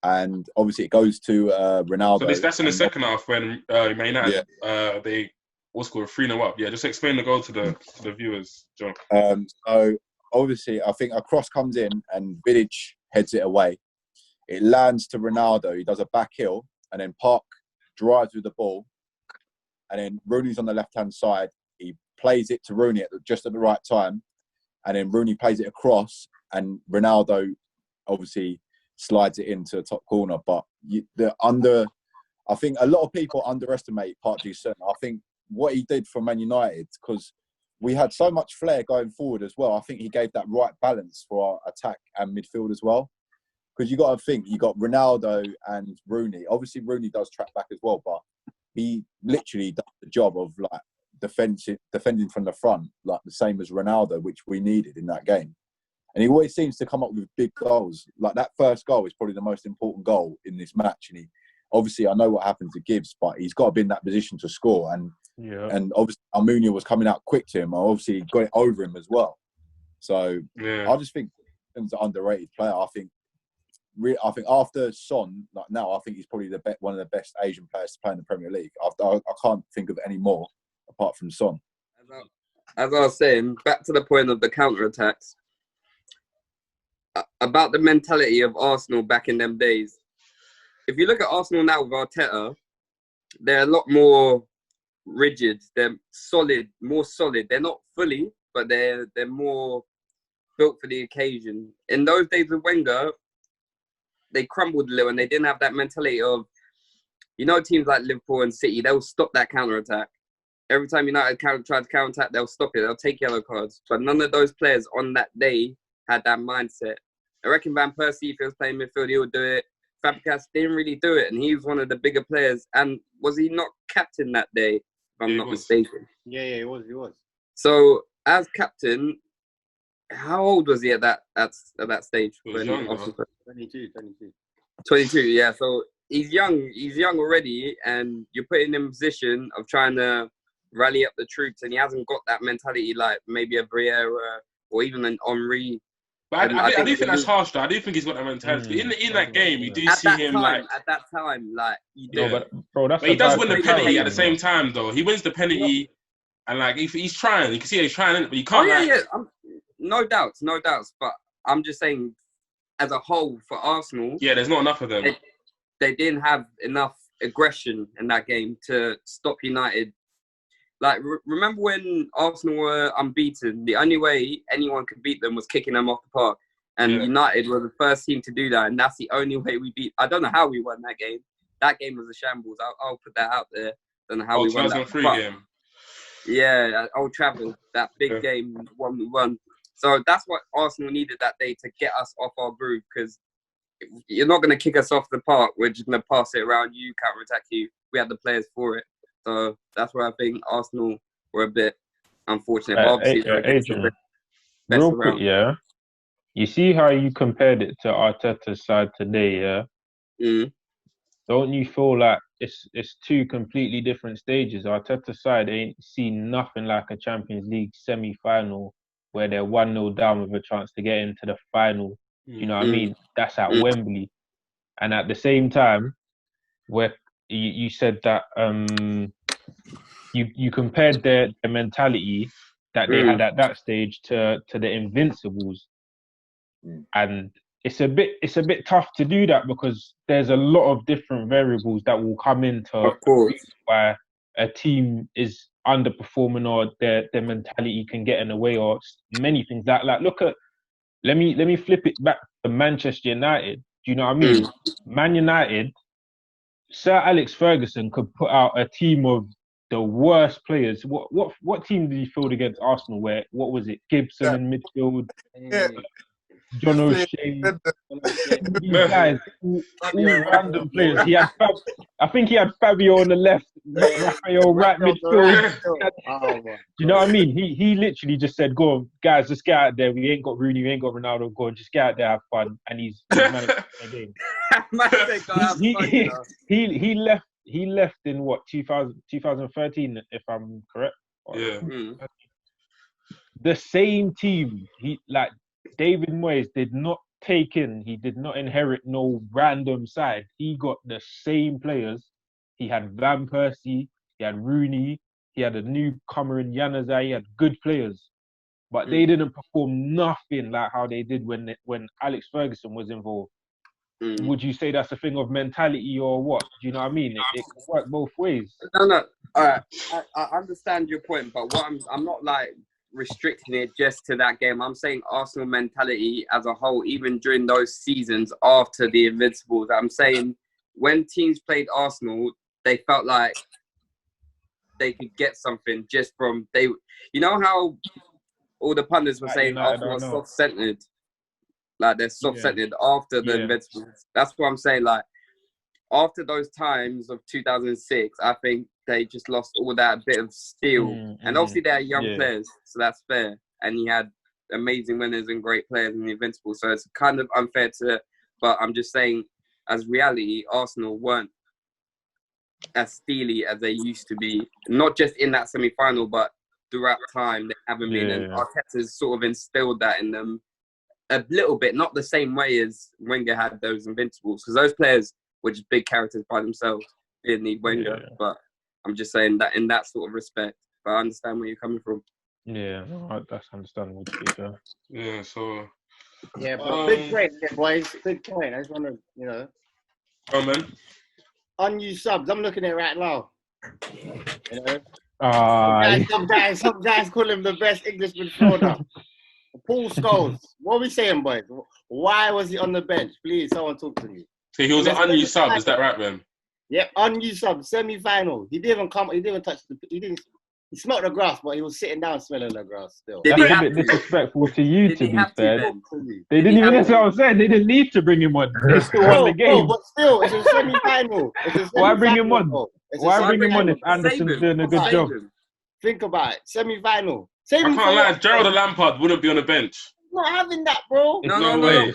And obviously, it goes to Ronaldo. So that's in the second half when Man United, they... What's called 3-0 up? Yeah, just explain the goal to the viewers, John. So obviously, I think a cross comes in and Vidic heads it away. It lands to Ronaldo. He does a back heel, and then Park drives with the ball, and then Rooney's on the left hand side. He plays it to Rooney just at the right time, and then Rooney plays it across, and Ronaldo obviously slides it into the top corner. But I think a lot of people underestimate Park Ji-sung. I think what he did for Man United, because we had so much flair going forward as well. I think he gave that right balance for our attack and midfield as well. Because you got to think, you got Ronaldo and Rooney. Obviously, Rooney does track back as well, but he literally does the job of like defending from the front, like the same as Ronaldo, which we needed in that game. And he always seems to come up with big goals. Like that first goal is probably the most important goal in this match. And obviously, I know what happened to Gibbs, but he's got to be in that position to score. And obviously, Almunia was coming out quick to him. Obviously, he got it over him as well. So I just think he's an underrated player. I think after Son, like now, I think he's probably one of the best Asian players to play in the Premier League. I can't think of any more apart from Son. As I was saying, back to the point of the counter-attacks, about the mentality of Arsenal back in them days. If you look at Arsenal now with Arteta, they're a lot more rigid. They're solid, more solid. They're not fully, but they're more built for the occasion. In those days with Wenger, they crumbled a little and they didn't have that mentality of, teams like Liverpool and City, they'll stop that counter-attack. Every time United try to counter-attack, they'll stop it. They'll take yellow cards. But none of those players on that day had that mindset. I reckon Van Persie, if he was playing midfield, he would do it. Fabregas didn't really do it, and he was one of the bigger players. And was he not captain that day, if I'm not mistaken? Yeah, he was. So, as captain, how old was he at that stage? He was young, 22, yeah. So he's young already, and you're putting him in a position of trying to rally up the troops, and he hasn't got that mentality like maybe a Briere or even an Henry. But I do think that's harsh, though. I do think he's got that mentality. In that game, you do see him at that time, like you do. No, but he does win the penalty at the same time, though. He wins the penalty, and like if he's trying, you can see he's trying, but you can't. No doubts. But I'm just saying, as a whole, for Arsenal, there's not enough of them. They didn't have enough aggression in that game to stop United. Like, remember when Arsenal were unbeaten? The only way anyone could beat them was kicking them off the park. And United were the first team to do that. And that's the only way we beat. I don't know how we won that game. That game was a shambles. I'll put that out there. Don't know how we won that. 2003 game. Yeah, Old Trafford. That big game, one we won. So that's what Arsenal needed that day to get us off our groove. Because you're not going to kick us off the park. We're just going to pass it around you, counter-attack you. We had the players for it. So that's where I think Arsenal were a bit unfortunate. Adrian, real quick, you see how you compared it to Arteta's side today, Don't you feel like it's two completely different stages? Arteta's side ain't seen nothing like a Champions League semi-final where they're 1-0 down with a chance to get into the final. You know what I mean? That's at Wembley. And at the same time, where you said that you compared their mentality that they had at that stage to the Invincibles, and it's a bit tough to do that because there's a lot of different variables that will come into why a team is underperforming or their mentality can get in the way or many things. Like look at let me flip it back to Manchester United. Do you know what I mean? Man United. Sir Alex Ferguson could put out a team of the worst players. What team did he field against Arsenal? What was it? Gibson in midfield, John O'Shea, these guys, all random players. I think he had Fabio on the left, Rafael right midfield. Do you know what I mean? He literally just said, "Go on, guys, just get out there. We ain't got Rooney, we ain't got Ronaldo. Go on, just get out there, have fun." And he's managed to win the game. He left in what 2013, if I'm correct. The same team. David Moyes did not he did not inherit no random side. He got the same players. He had Van Persie, he had Rooney, he had a newcomer in Januzaj, he had good players. But they didn't perform nothing like how they did when Alex Ferguson was involved. would you say that's a thing of mentality or what? Do you know what I mean? It can work both ways. No. All right, I understand your point, but what I'm not like restricting it just to that game. I'm saying Arsenal mentality as a whole, even during those seasons after the Invincibles. I'm saying when teams played Arsenal, they felt like they could get something just from you know how all the pundits were saying Arsenal was soft-centered. Like they're soft-centered after the Invincibles. That's what I'm saying. Like after those times of 2006, I think they just lost all that bit of steel. And obviously they're young players, so that's fair. And he had amazing winners and great players in the Invincibles. So it's kind of unfair but I'm just saying, as reality, Arsenal weren't as steely as they used to be. Not just in that semi-final, but throughout time they haven't been. And Arteta's sort of instilled that in them a little bit, not the same way as Wenger had those Invincibles, because those players were just big characters by themselves. Didn't need Wenger, but I'm just saying that in that sort of respect. But I understand where you're coming from. Yeah, that's understandable. Yeah, so. Yeah, but big point, boys. Big point. I just want to, Oh, man. Unused subs. I'm looking at it right now. Some guys call him the best English midfielder. Paul Scholes. What are we saying, boys? Why was he on the bench? Please, someone talk to me. So he was an unused sub, is that right, Ben? Yep, unused sub, semi-final. He didn't even come. He didn't even touch He smelled the grass, but he was sitting down smelling the grass still. That's a bit disrespectful to you, to be fair. They didn't even, that's what I'm saying. They didn't need to bring him on. They still won the game. But still, it's a semi-final. Why bring him on? Why bring him on if Anderson's doing a good job? Think about it. Semi-final. I can't lie. Gerald and Lampard wouldn't be on the bench. Not having that, bro. No way.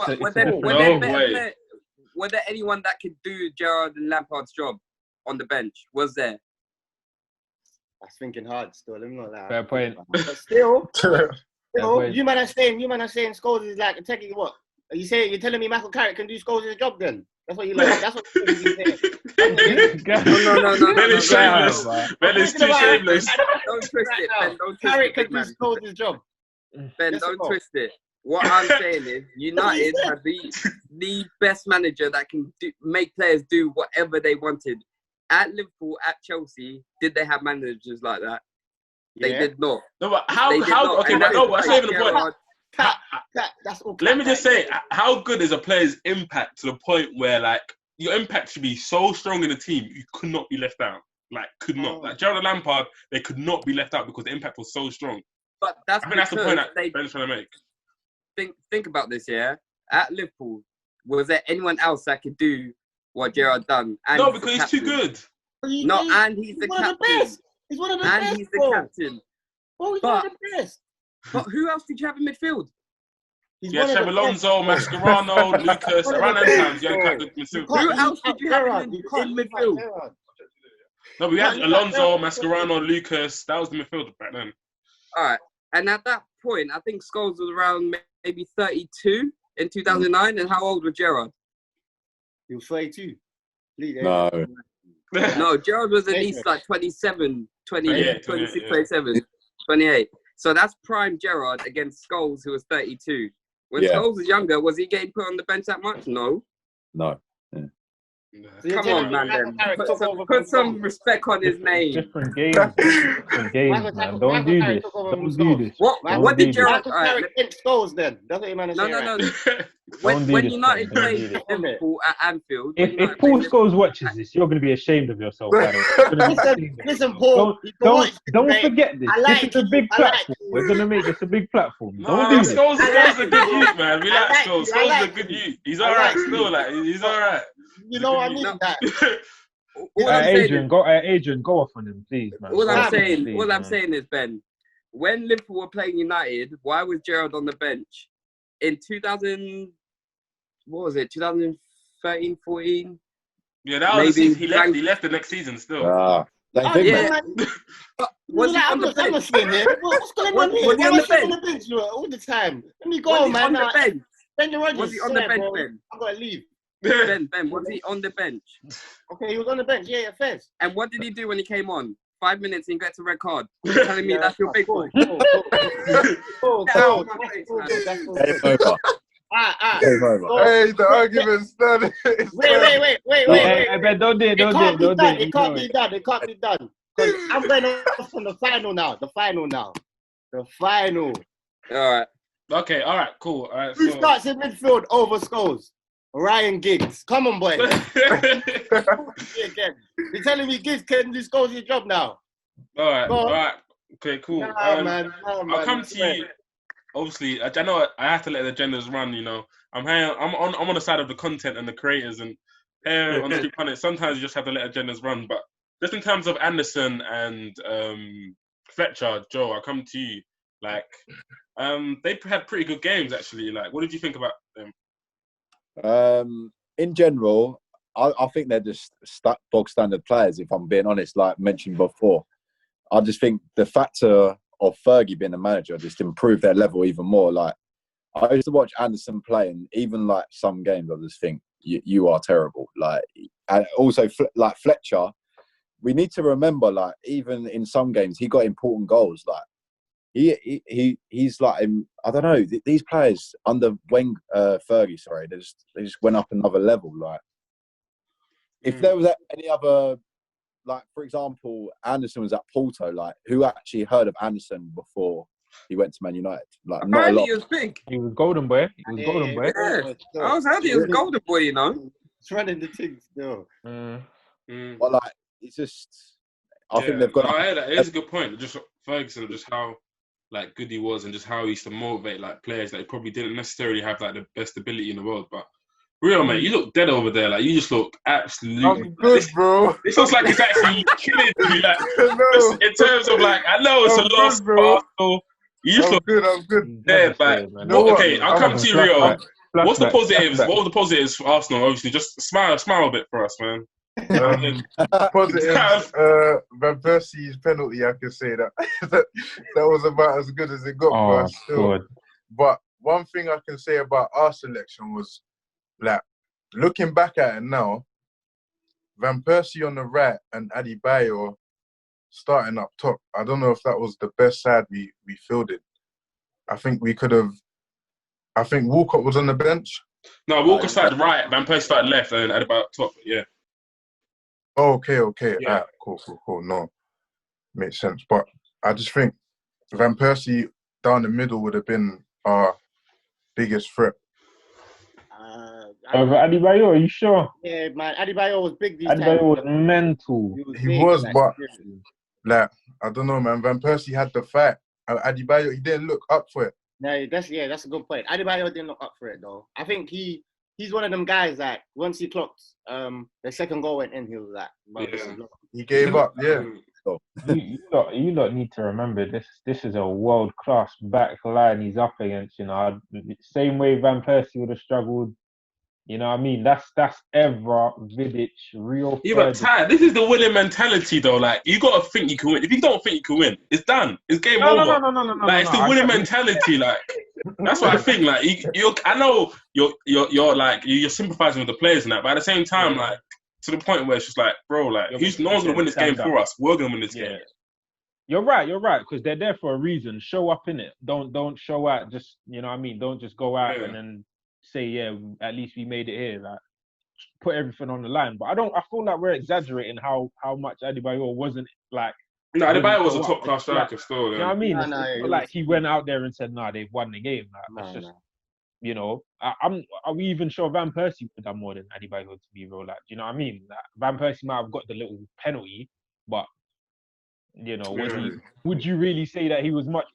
Were there anyone that could do Gerald and Lampard's job on the bench? Was there? I was thinking hard still. Let me not lie. Fair point. But still, you man are saying Scholes is like taking what? You're telling me Michael Carrick can do Scholes' job then? That's what you like. That's what you're saying. No. Ben is shameless. Ben is too shameless. Don't twist it, Ben. Don't twist Carrick it, can do Scholes' job. Ben, don't twist it. What I'm saying is, United have the best manager that can make players do whatever they wanted. At Liverpool, at Chelsea, did they have managers like that? They did not. No, but how? Okay, but no, that's not even the point. That's all. Let me just say, how good is a player's impact to the point where, like, your impact should be so strong in the team, you could not be left out. Like, could not. Like, Gerald and Lampard, they could not be left out because the impact was so strong. But I think that's the point that Ben's trying to make. Think about this, yeah? At Liverpool, was there anyone else that could do what Gerard done? And no, because he's too good. And he's the captain. He's one of the best. And he's the captain. Oh, he's one of the best. But who else did you have in midfield? Shab Alonso, Mascherano, Lucas. Around them times, you had good midfield. Who else did you have in midfield? No, we had Alonso, Mascherano, Lucas. That was the midfield back then. All right. And at that point, I think Scholes was around maybe 32 in 2009. And how old was Gerrard? He was 32. No, Gerrard was at least like 27, 28, 26, 27, 28. So that's prime Gerrard against Scholes, who was 32. When Scholes was younger, was he getting put on the bench that much? No. So come on, man. Then. Put some respect on his name. Different games, man. Don't do this. Don't do this. What did Gerrard? Scholes then? That's what you meant to say. No. When United played Liverpool at Anfield. If Paul Scholes watches this, you're going to be ashamed of yourself. Listen, Paul. Don't forget this. This is a big platform. We're going to make this a big platform. Don't do this. Scholes is a good youth, man. We like Scholes. Scholes is a good youth. He's all right still. Like, he's all right. You know what I mean? Adrian, go off on him, please, man. All I'm saying is, Ben, when Liverpool were playing United, why was Gerrard on the bench? In 2000, what was it, 2013, 14? Yeah, that was the season he left the next season still. What's I'm not seeing here. What's going on here? Was he on the bench all the time? Let me go, man. Was he on the bench, Ben? I'm going to leave. Ben, was he on the bench? Okay, he was on the bench. Yeah, fair. And what did he do when he came on? 5 minutes and he gets a red card. You're telling me that's your big boy? Hey, the argument's done. Wait. Ben, don't do it. It can't be done. Because I'm going off on the final now. The final. All right. Okay, all right, cool. All right, Who starts in midfield over Scholes? Ryan Giggs. Come on, boy. You're telling me Giggs can do Scholes your job now? All right. Okay, cool. Man. I'll come to you. Obviously, I know I have to let the genders run. You know, I'm on the side of the content and the creators, and here on Street Pundits, sometimes you just have to let the genders run. But just in terms of Anderson and Fletcher, Joe, I'll come to you. Like, they had pretty good games actually. Like, what did you think about them? In general, I think they're just bog standard players. If I'm being honest, like mentioned before, I just think the factor of Fergie being the manager just improved their level even more. Like, I used to watch Anderson play, and even like some games, I just think you are terrible. Like, and also like Fletcher, we need to remember, like, even in some games, he got important goals. Like, he's like, I don't know, these players under Fergie, sorry, they just went up another level. Like, if there was any other, like, for example, Anderson was at Porto, like, who actually heard of Anderson before he went to Man United? Like, not a lot. He was big. He was golden boy. Yeah. I was happy he was golden boy, you know. It's running the thing still. But, like, it's just, I think they've got... It is a good point. Just Ferguson, just how, like, good he was and just how he used to motivate, like, players that probably didn't necessarily have, like, the best ability in the world, but real, mate, you look dead over there. Like, you just look absolutely... I'm good, bro. This looks like it's actually killing me. Like, in terms of, like, I know it's a loss, but also, you just look good. I'm good. dead. Like, okay, I'll come to you, Rio. What's the positives? What were the positives for Arsenal? Obviously, just smile a bit for us, man. Positives, Van Persie's penalty, I can say that. that was about as good as it got for us still. But one thing I can say about our selection was, like, looking back at it now, Van Persie on the right and Adebayor starting up top. I don't know if that was the best side we fielded. I think we could have... I think Walcott was on the bench. No, Walcott started right, Van Persie started left, and Adebayor top, yeah. Oh, okay. Yeah. Cool. No, makes sense. But I just think Van Persie down the middle would have been our biggest threat. Over Adebayor, are you sure? Yeah, man. Adebayor was big these Adebayor was mental. He was, but like, I don't know, man. Van Persie had the fight. Adebayor, he didn't look up for it. No, that's a good point. Adebayor didn't look up for it though. I think he's one of them guys that once he clocked the second goal went in, he was like, he gave up. Yeah. You lot need to remember this is a world class back line he's up against. You know, same way Van Persie would have struggled. You know what I mean? That's Evra, Vidic, Rio. Yeah, but Ty, this is the winning mentality though. Like, you gotta think you can win. If you don't think you can win, it's done. It's game over. No. Like, it's the winning mentality. Like, that's what I think. Like, I know you're like you're sympathizing with the players and that, but at the same time, like, to the point where it's just like, bro, like, no one's gonna win this game for us. We're gonna win this game. You're right, because they're there for a reason. Show up in it. Don't show out. Just, you know what I mean. Don't just go out and then say, at least we made it here. Like, put everything on the line. But I feel like we're exaggerating how much Adebayor wasn't like. No, Adebayor was a top class striker still. You know what I mean? It's like he went out there and said, "Nah, they've won the game." Like, it's just, you know, are we even sure Van Persie would have done more than Adebayor, to be real? Like, do you know what I mean? Like, Van Persie might have got the little penalty, but you know, would you really say that he was much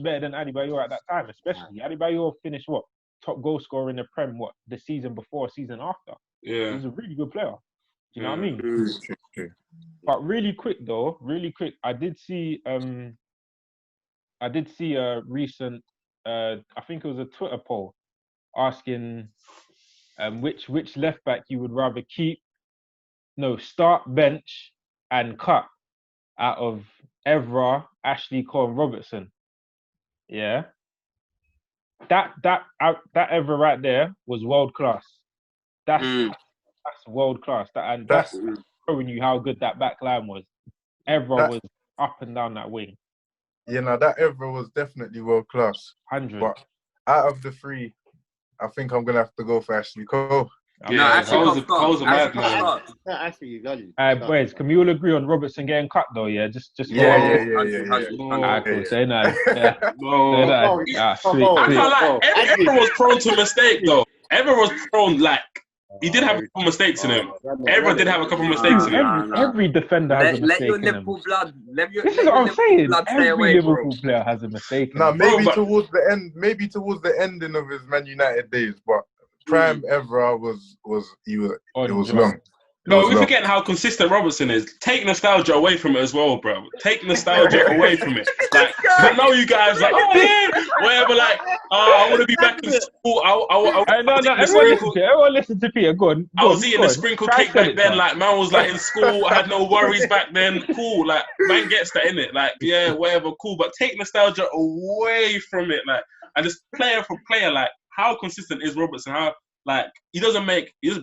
better than Adebayor at that time? Especially Adebayor finished what? Top goal scorer in the Prem, the season before, season after. Yeah. He was a really good player. Do you know what I mean? But really quick, I did see a recent, I think it was a Twitter poll asking which left back you would rather start, bench, and cut out of Evra, Ashley Cole, and Robertson. Yeah. That Evra right there was world class. That's world class. That's showing you how good that back line was. Evra was up and down that wing. Yeah, no, that Evra was definitely world class. 100. But out of the three, I think I'm gonna have to go for Ashley Cole. Yeah, Cole's a mad man. Actually, you got it. Boys, can we all agree on Robertson getting cut though? Yeah, just Yeah. Cool. Say nice. Yeah. No. Sweet. I can't lie. Everyone was prone to a mistake though. Everyone was prone, like, he did have a couple mistakes in him. Everyone did have a couple mistakes in him. Every defender has a mistake let your in him. Liverpool blood. This is what I'm saying. Every Liverpool player has a mistake. Now maybe towards the end, maybe towards the ending of his Man United days, but prime Evra was long. No, we're forgetting how consistent Robertson is. Take nostalgia away from it as well, bro. Take nostalgia away from it. Like, I know you guys like, oh yeah, whatever. Like, I want to be back in school. Everyone listen to Peter. Go on. I was eating the sprinkle cake back then. Like, man was like in school. I had no worries back then. Cool. Like, man gets that in it. Like, yeah, whatever. Cool. But take nostalgia away from it. Like, and just player for player. Like, how consistent is Robertson? How, like, he just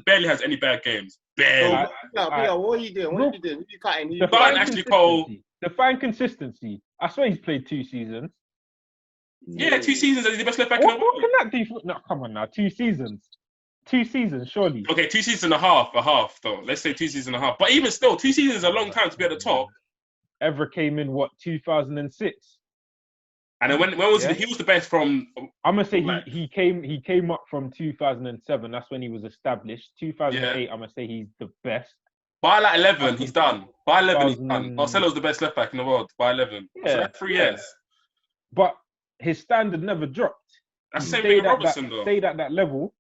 barely has any bad games. Barely. What are you doing? What are you doing? Who you cutting? Define consistency. I swear he's played 2 seasons. Yeah, 2 seasons as the best left back in the world. What can that do? No, come on now. 2 seasons. 2 seasons, surely. Okay, 2 seasons and a half though. Let's say 2 seasons and a half. But even still, 2 seasons is a long time to be at the top. Evra came in 2006. And then when was he was the best from? I'm gonna say he came up from 2007. That's when he was established. 2008, I'm gonna say he's the best. By like 11, he's done. By 11, he's done. Marcelo's the best left back in the world. By 11, so that's 3 years. But his standard never dropped. That's the same thing with Robertson, though. Stayed at that level,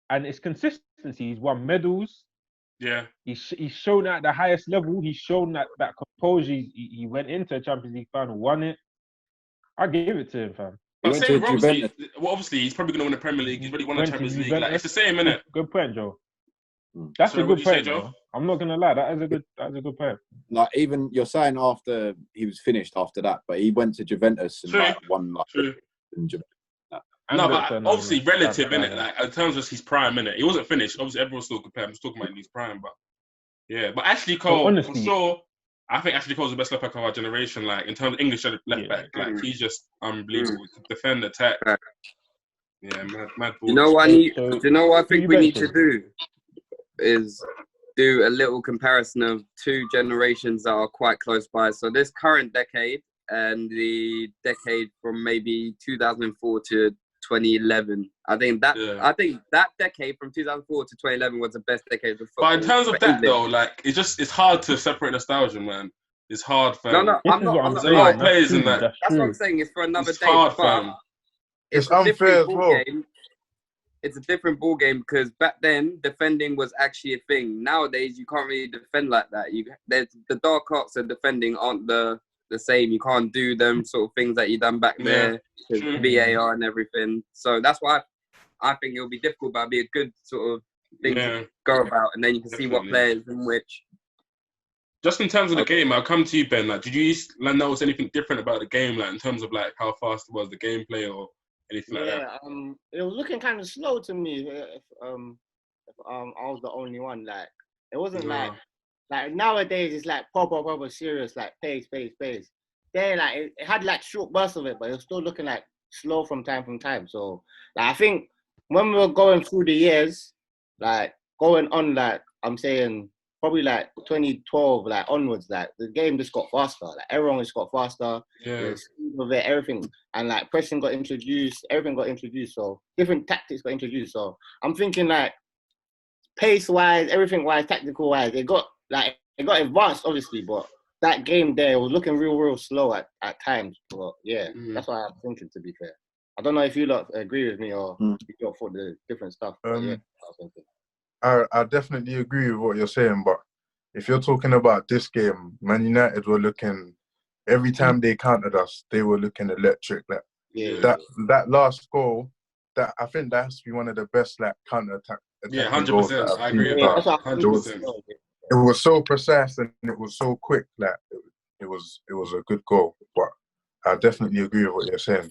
and it's consistency. He's won medals. Yeah, he's shown at the highest level. He's shown that composure. He went into a Champions League final, won it. I give it to him, fam. But same with Robertson. Well, obviously, he's probably going to win the Premier League. He's already won the Champions League. Like, it's the same, innit? Good point, Joe. That's a good point, Joe. I'm not gonna lie. That is a good point. Like, even you're saying after he was finished after that, but he went to Juventus and won in Juventus. No, but obviously relative, innit? Like, in terms of his prime, innit? He wasn't finished. Obviously, everyone's still comparing. I'm just talking about his prime, but yeah. But Ashley Cole, for sure. I think Ashley Cole's the best left back of our generation. Like, in terms of English left back, like, he's just unbelievable. Defend, attack. Yeah, mad ball. You know what I think we need to do is do a little comparison of 2 generations that are quite close by. So this current decade and the decade from maybe 2004 to 2011. I think that decade from 2004 to 2011 was the best decade of football. But in terms of that though, like, it's hard to separate nostalgia, man. It's hard, fam. No, I'm not saying. Players in that. That's what I'm saying. It's for another day. Hard, fam. It's unfair as well. It's a different ball game because back then defending was actually a thing. Nowadays you can't really defend like that. There's the dark arts of defending aren't the same. You can't do them sort of things that you done back there with VAR and everything. So that's why I think it'll be difficult, but it'll be a good sort of thing to go about, and then you can see what players and which. Just in terms of the game, I'll come to you, Ben. Like, did you notice anything different about the game, like in terms of like how fast it was, the gameplay, or anything like that? It was looking kind of slow to me. If I was the only one, like, it wasn't like nowadays it's like proper serious, like pace. There, like, it had like short bursts of it, but it was still looking like slow from time. So, like, I think when we were going through the years, like going on, like, I'm saying probably like 2012, like onwards, like the game just got faster. Like, everyone just got faster. The speed of it, everything, and like pressing got introduced. Everything got introduced. So different tactics got introduced. So I'm thinking like pace wise, everything wise, tactical wise, it got advanced obviously, but that game there was looking real slow at times. But that's why I'm thinking, to be fair. I don't know if you lot agree with me or if you lot thought the different stuff. I was thinking. I definitely agree with what you're saying, but if you're talking about this game, Man United were looking, every time they countered us, they were looking electric. Like, that last goal, that I think that has to be one of the best like counter attack. Yeah, 100%. I agree with that. 100%. It was so precise and it was so quick. Like, it was a good goal. But I definitely agree with what you're saying.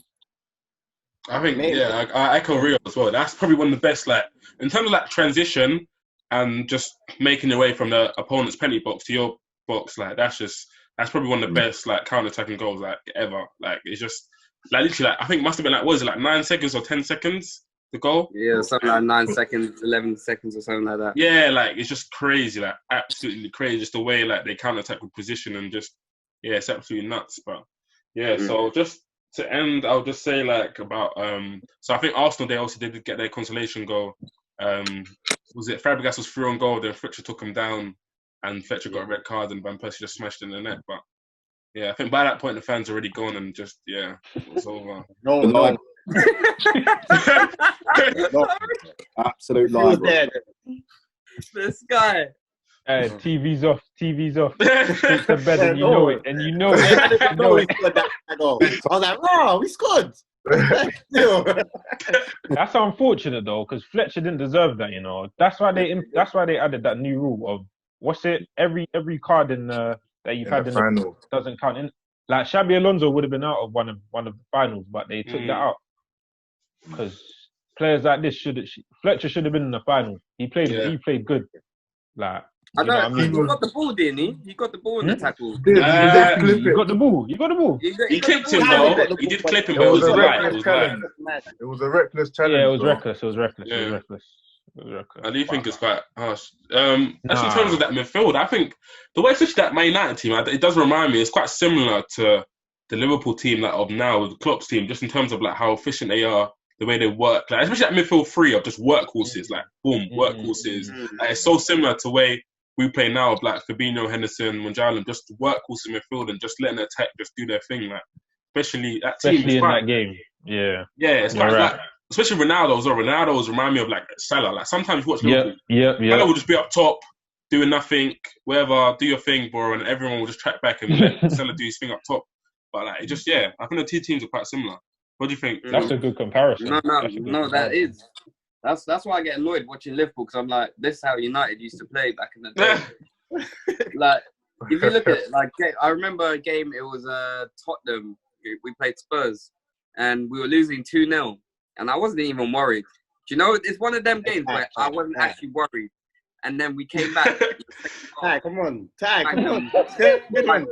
I think, I echo Rio as well. That's probably one of the best, like, in terms of like transition and just making your way from the opponent's penalty box to your box. Like, that's probably one of the best like counter-attacking goals like ever. Like, it's just like literally, like, I think it must have been like, what is it, like 9 seconds or 10 seconds? the goal. Yeah, something like 9 seconds, 11 seconds or something like that. Yeah, like it's just crazy, like absolutely crazy. Just the way like they counter attack with position and just it's absolutely nuts. But yeah, so just to end, I'll just say like about so I think Arsenal, they also did get their consolation goal. Was it Fabregas was through on goal, then Fletcher took him down, and Fletcher got a red card, and Van Persie just smashed in the net. But yeah, I think by that point the fans already gone, and just it was over. No. Absolute lie. This guy. TV's off. Straight to bed, and you know it. And you know it. I was like, "Oh, we scored." That's unfortunate though, because Fletcher didn't deserve that. You know, that's why they added that new rule of what's it? Every card in that you've had in the final doesn't count. In like Xabi Alonso would have been out of one of the finals, but they took that out because players like this Fletcher should have been in the final. He played good. Like. I know. He got the ball, didn't he? He got the ball in the tackle. You got the ball. He clipped him though. He did clip him, but it was a reckless challenge. It was a reckless challenge. Yeah, it was reckless. I do think it's quite harsh. Actually, in terms of that midfield, I think the way especially that Man United team, it does remind me. It's quite similar to the Liverpool team of now, the Klopp's team, just in terms of like how efficient they are, the way they work. Like especially that midfield three of just workhorses, like boom, workhorses. Like, it's so similar to the way we play now of like Fabinho, Henderson, Munjala, just workhorses in midfield and just letting the attack just do their thing. Like especially that team. Especially in that game. Yeah. Yeah, it's quite like, especially Ronaldo as well. Ronaldo always remind me of like Salah. Like sometimes you watch Liverpool. Salah will just be up top, doing nothing, whatever, do your thing, bro, and everyone will just track back and let Salah do his thing up top. But like it just I think the two teams are quite similar. What do you think? That's a good comparison. No, that is. That's why I get annoyed watching Liverpool, because I'm like, this is how United used to play back in the day. Like, if you look at it, like, I remember a game, it was Tottenham. We played Spurs, and we were losing 2-0, and I wasn't even worried. Do you know, it's one of them games where I wasn't actually worried. And then we came back. Ty, come on. Good one.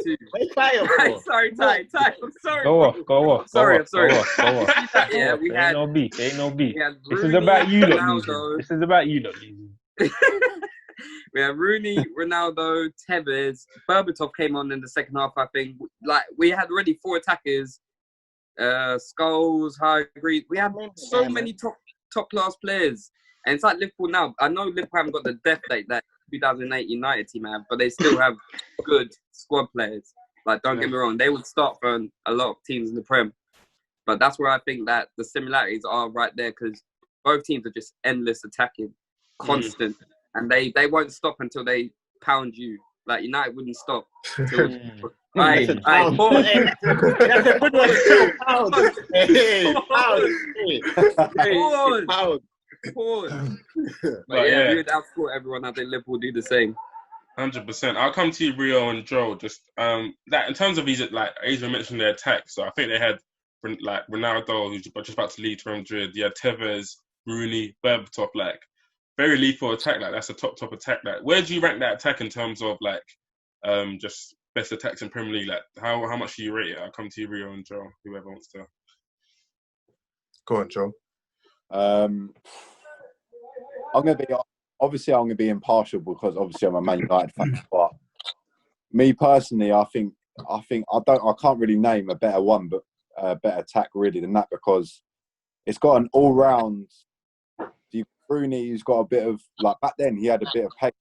Sorry, Ty. I'm sorry. Go off. Sorry. Yeah, we had no beef. Ain't no beef. This is about you lot losing. We had Rooney, Ronaldo, Tevez, Berbatov came on in the second half, I think. Like, we had already 4 attackers. Scholes, Hargreaves. We had so many top class players. And it's like Liverpool now. I know Liverpool haven't got the death date that 2008 United team have, but they still have good squad players. Like, don't get me wrong, they would start for a lot of teams in the Prem. But that's where I think that the similarities are right there, because both teams are just endless attacking, constant. And they won't stop until they pound you. Like, United wouldn't stop. Until, That's a good one. Pound. But we would outscore everyone. I think Liverpool do the same. 100%. I'll come to you, Rio and Joe. Just that in terms of these, like Adrian mentioned, their attack. So I think they had like Ronaldo, who's just about to lead Real Madrid. You had Tevez, Rooney, Berbatov, like very lethal attack. Like that's a top attack. Like where do you rank that attack in terms of like just best attacks in Premier League? Like how much do you rate it? I'll come to you, Rio and Joe. Whoever wants to. Go on, Joe. I'm gonna be impartial because obviously I'm a Man United fan, but me personally, I can't really name a better one, but a better attack really than that, because it's got an all-round. Rooney, who's got a bit of like back then he had a bit of pace,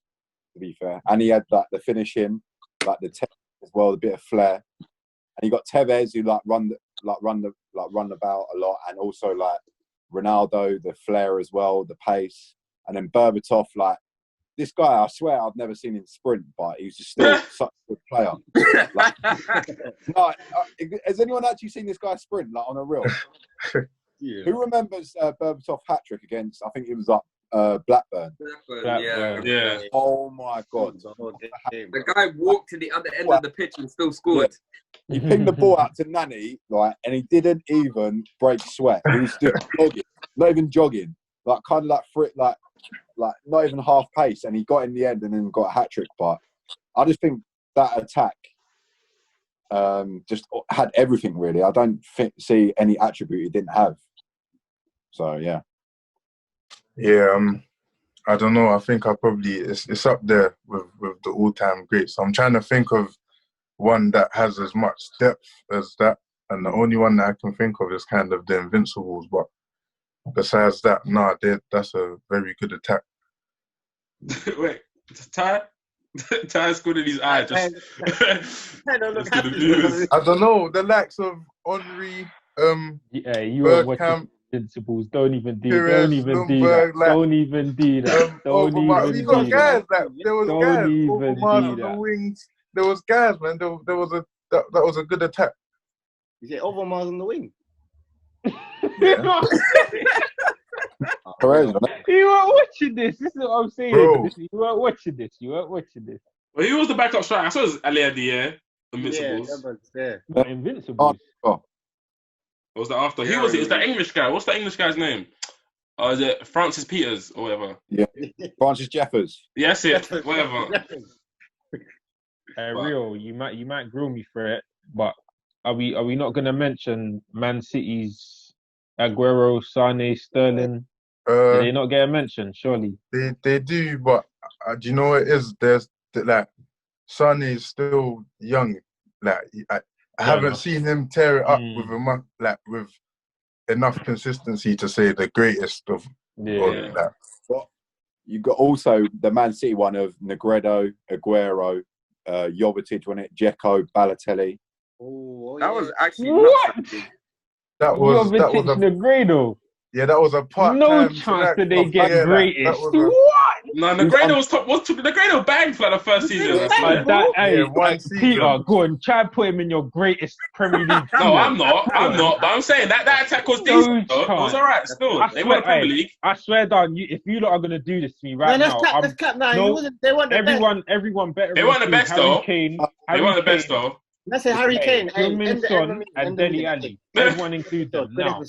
to be fair, and he had like the finishing, like the as well, a bit of flair, and you got Tevez who run about a lot, and also like Ronaldo, the flair as well, the pace, and then Berbatov, like this guy, I swear I've never seen him sprint, but he's just still such a good player. Has anyone actually seen this guy sprint like on a reel? Yeah. Who remembers Berbatov hat-trick against, I think it was Blackburn? Yeah. Oh my God. The guy walked to the other end of the pitch and still scored. Yeah. He pinged the ball out to Nani, and he didn't even break sweat. He was just jogging, not even jogging, like kind of like not even half pace, and he got in the end and then got a hat-trick. But I just think that attack just had everything really. I don't see any attribute he didn't have. So yeah. Yeah, I don't know. I think I probably it's up there with the all-time greats. I'm trying to think of one that has as much depth as that, and the only one that I can think of is kind of the Invincibles. But besides that, that's a very good attack. Wait, Ty scored in his eye. Just I don't look happy. I don't know, the likes of Henry. Yeah, you were watching Invincibles. Don't even do that. Don't even do that. Don't even do that. Don't even do that. Guys, like, there was guys over Mars on the wings. There was guys, man. There was that was a good attack. Is it over Mars on the wing? Yeah. You weren't watching this. This is what I'm saying. Bro. You weren't watching this. Well, he was the backup striker. I saw it was Ali Adi, Invincibles. Yeah, Invincibles. What was that after? Who was it? It's that English guy. What's that English guy's name? Is it Francis Peters or whatever? Yeah, Francis Jeffers. Yes, whatever. Rio, you might grill me for it, but are we not going to mention Man City's Aguero, Sane, Sterling? Do they not get a mention? Surely they do, but do you know what it is? There's like Sane is still young. Like I haven't seen him tear it up with enough consistency to say the greatest of that. But you got also the Man City one of Negredo, Aguero, Jovetic on it, Dzeko, Balotelli. That was actually what? That was Negredo. Yeah, that was a part. No chance that they get greatest. What? No, Negredo was top. Negredo banged for the first season. One season. Peter, go and try and put him in your greatest Premier League. No, I'm not. But I'm saying that attack was decent. It was alright still. They won the Premier League. I swear, Dan, if you lot are gonna do this to me right now, they weren't everyone better. They weren't the best though. They weren't the best though. Let's say Harry Kane and Dele Alli. Everyone include them now.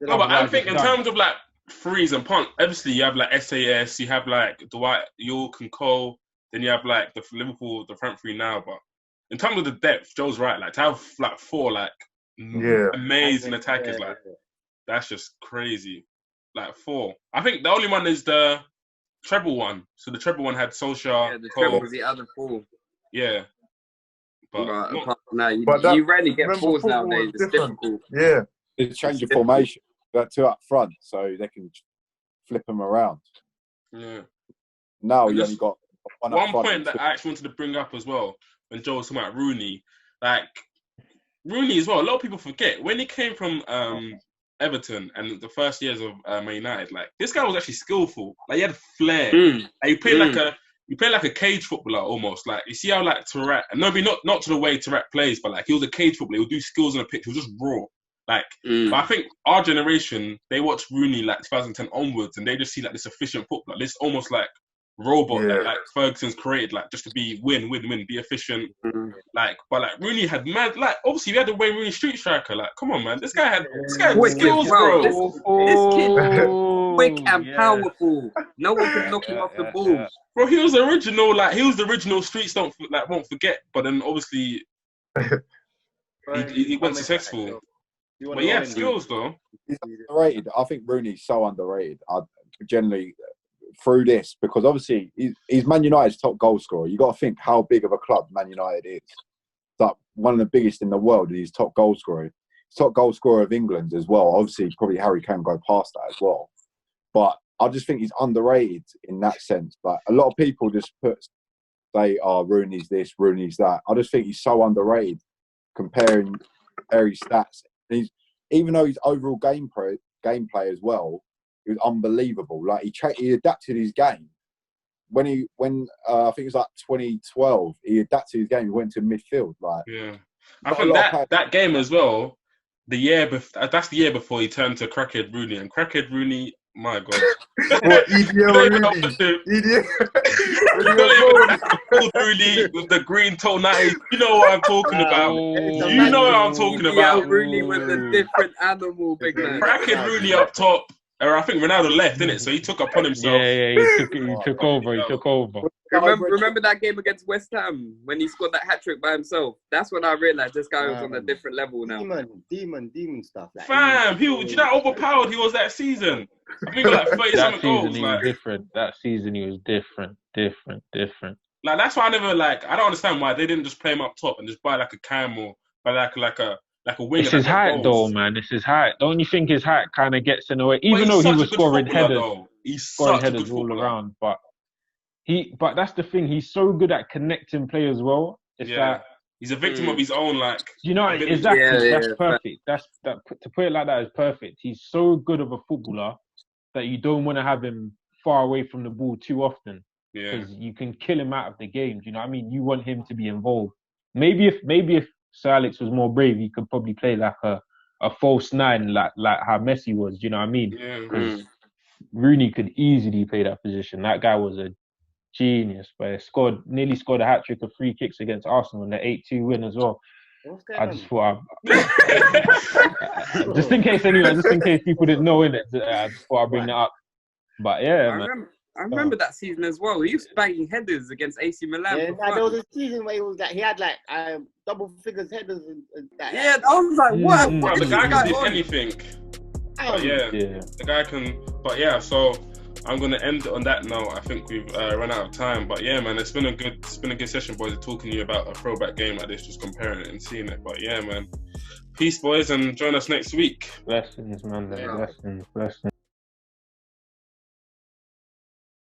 No, but I think in terms of like threes and punts, obviously you have like SAS, you have like Dwight, York and Cole, then you have like the Liverpool, the front three now. But in terms of the depth, Joe's right. Like to have like four like amazing attackers, like that's just crazy. Like four. I think the only one is the treble one. So the treble one had Solskjaer. Yeah, the treble was the other four. Yeah. But you rarely get fours nowadays. It's difficult. Yeah. It's change of formation. Got two up front, so they can flip them around. Yeah. Now you only got one point that I actually wanted to bring up as well when Joe was talking about Rooney. Like Rooney as well. A lot of people forget when he came from Everton and the first years of Man United. Like this guy was actually skillful. Like he had flair. Like, he played like a cage footballer almost. Like you see how like Tourette, and maybe not to the way Tourette plays, but like he was a cage footballer. He would do skills on the pitch. He was just raw. Like, but I think our generation, they watch Rooney like 2010 onwards, and they just see like this efficient footballer, this almost like robot that like Ferguson's created, like just to be win, be efficient. Like, but like Rooney had mad, like obviously we had the Wayne Rooney street striker. Like, come on, man, this guy had skills, bro. This kid, quick and powerful. No one could knock him off the ball. Bro, he was the original streets won't forget. But then obviously he went successful. But yeah, skills though. He's underrated. I think Rooney's so underrated. I generally through this because obviously he's Man United's top goal scorer. You got to think how big of a club Man United is. It's like one of the biggest in the world. And he's top goal scorer. He's top goal scorer of England as well. Obviously, probably Harry Kane go past that as well. But I just think he's underrated in that sense. Like a lot of people just say, "Oh, Rooney's this, Rooney's that." I just think he's so underrated comparing his stats. Even though his overall gameplay as well, he was unbelievable. Like he adapted his game. When I think it was like 2012, he adapted his game. He went to midfield. Like I think that game as well. That's the year before he turned to Crackhead Rooney, and Crackhead Rooney. My God. Rooney with the green toe 90s. You know what I'm talking about. Rooney was a different animal, big man. Cracking Rooney up top. I think Ronaldo left, didn't it? So he took upon himself. Yeah, he took over. He took over. Remember that game against West Ham when he scored that hat trick by himself? That's when I realised this guy was on a different level now. Demon stuff. Like, Fam, do you know how overpowered he was that season? I think he got like 30-something goals. He was different. That season he was different. Like that's why I don't understand why they didn't just play him up top and just buy like a Cam or buy like a winger. It's his height though, man. It's his height. Don't you think his height kind of gets in the way? Even though he was scoring headers, all around. But that's the thing. He's so good at connecting play as well. It's like he's a victim of his own. Like you know, exactly. That's perfect. To put it like that is perfect. He's so good of a footballer that you don't want to have him far away from the ball too often. Because you can kill him out of the game. Do you know what I mean? You want him to be involved. Maybe if Sir Alex was more brave, he could probably play like a false nine, like how Messi was. Do you know what I mean? Because Rooney could easily play that position. That guy was a genius, but nearly scored a hat trick of free kicks against Arsenal in the 8-2 win as well. I just thought, just in case people didn't know, innit? I just thought I'd bring that up. But yeah, man. I remember that season as well. He was banging headers against AC Milan. Yeah, there was a season where he had like double figures headers and that. Yeah, I was like, what? The guy can do anything. But the guy can. But yeah, so I'm gonna end on that note. I think we've run out of time. But yeah, man, it's been a good session, boys. Talking to you about a throwback game like this, just comparing it and seeing it. But yeah, man, peace, boys, and join us next week. Blessings, man. Blessings.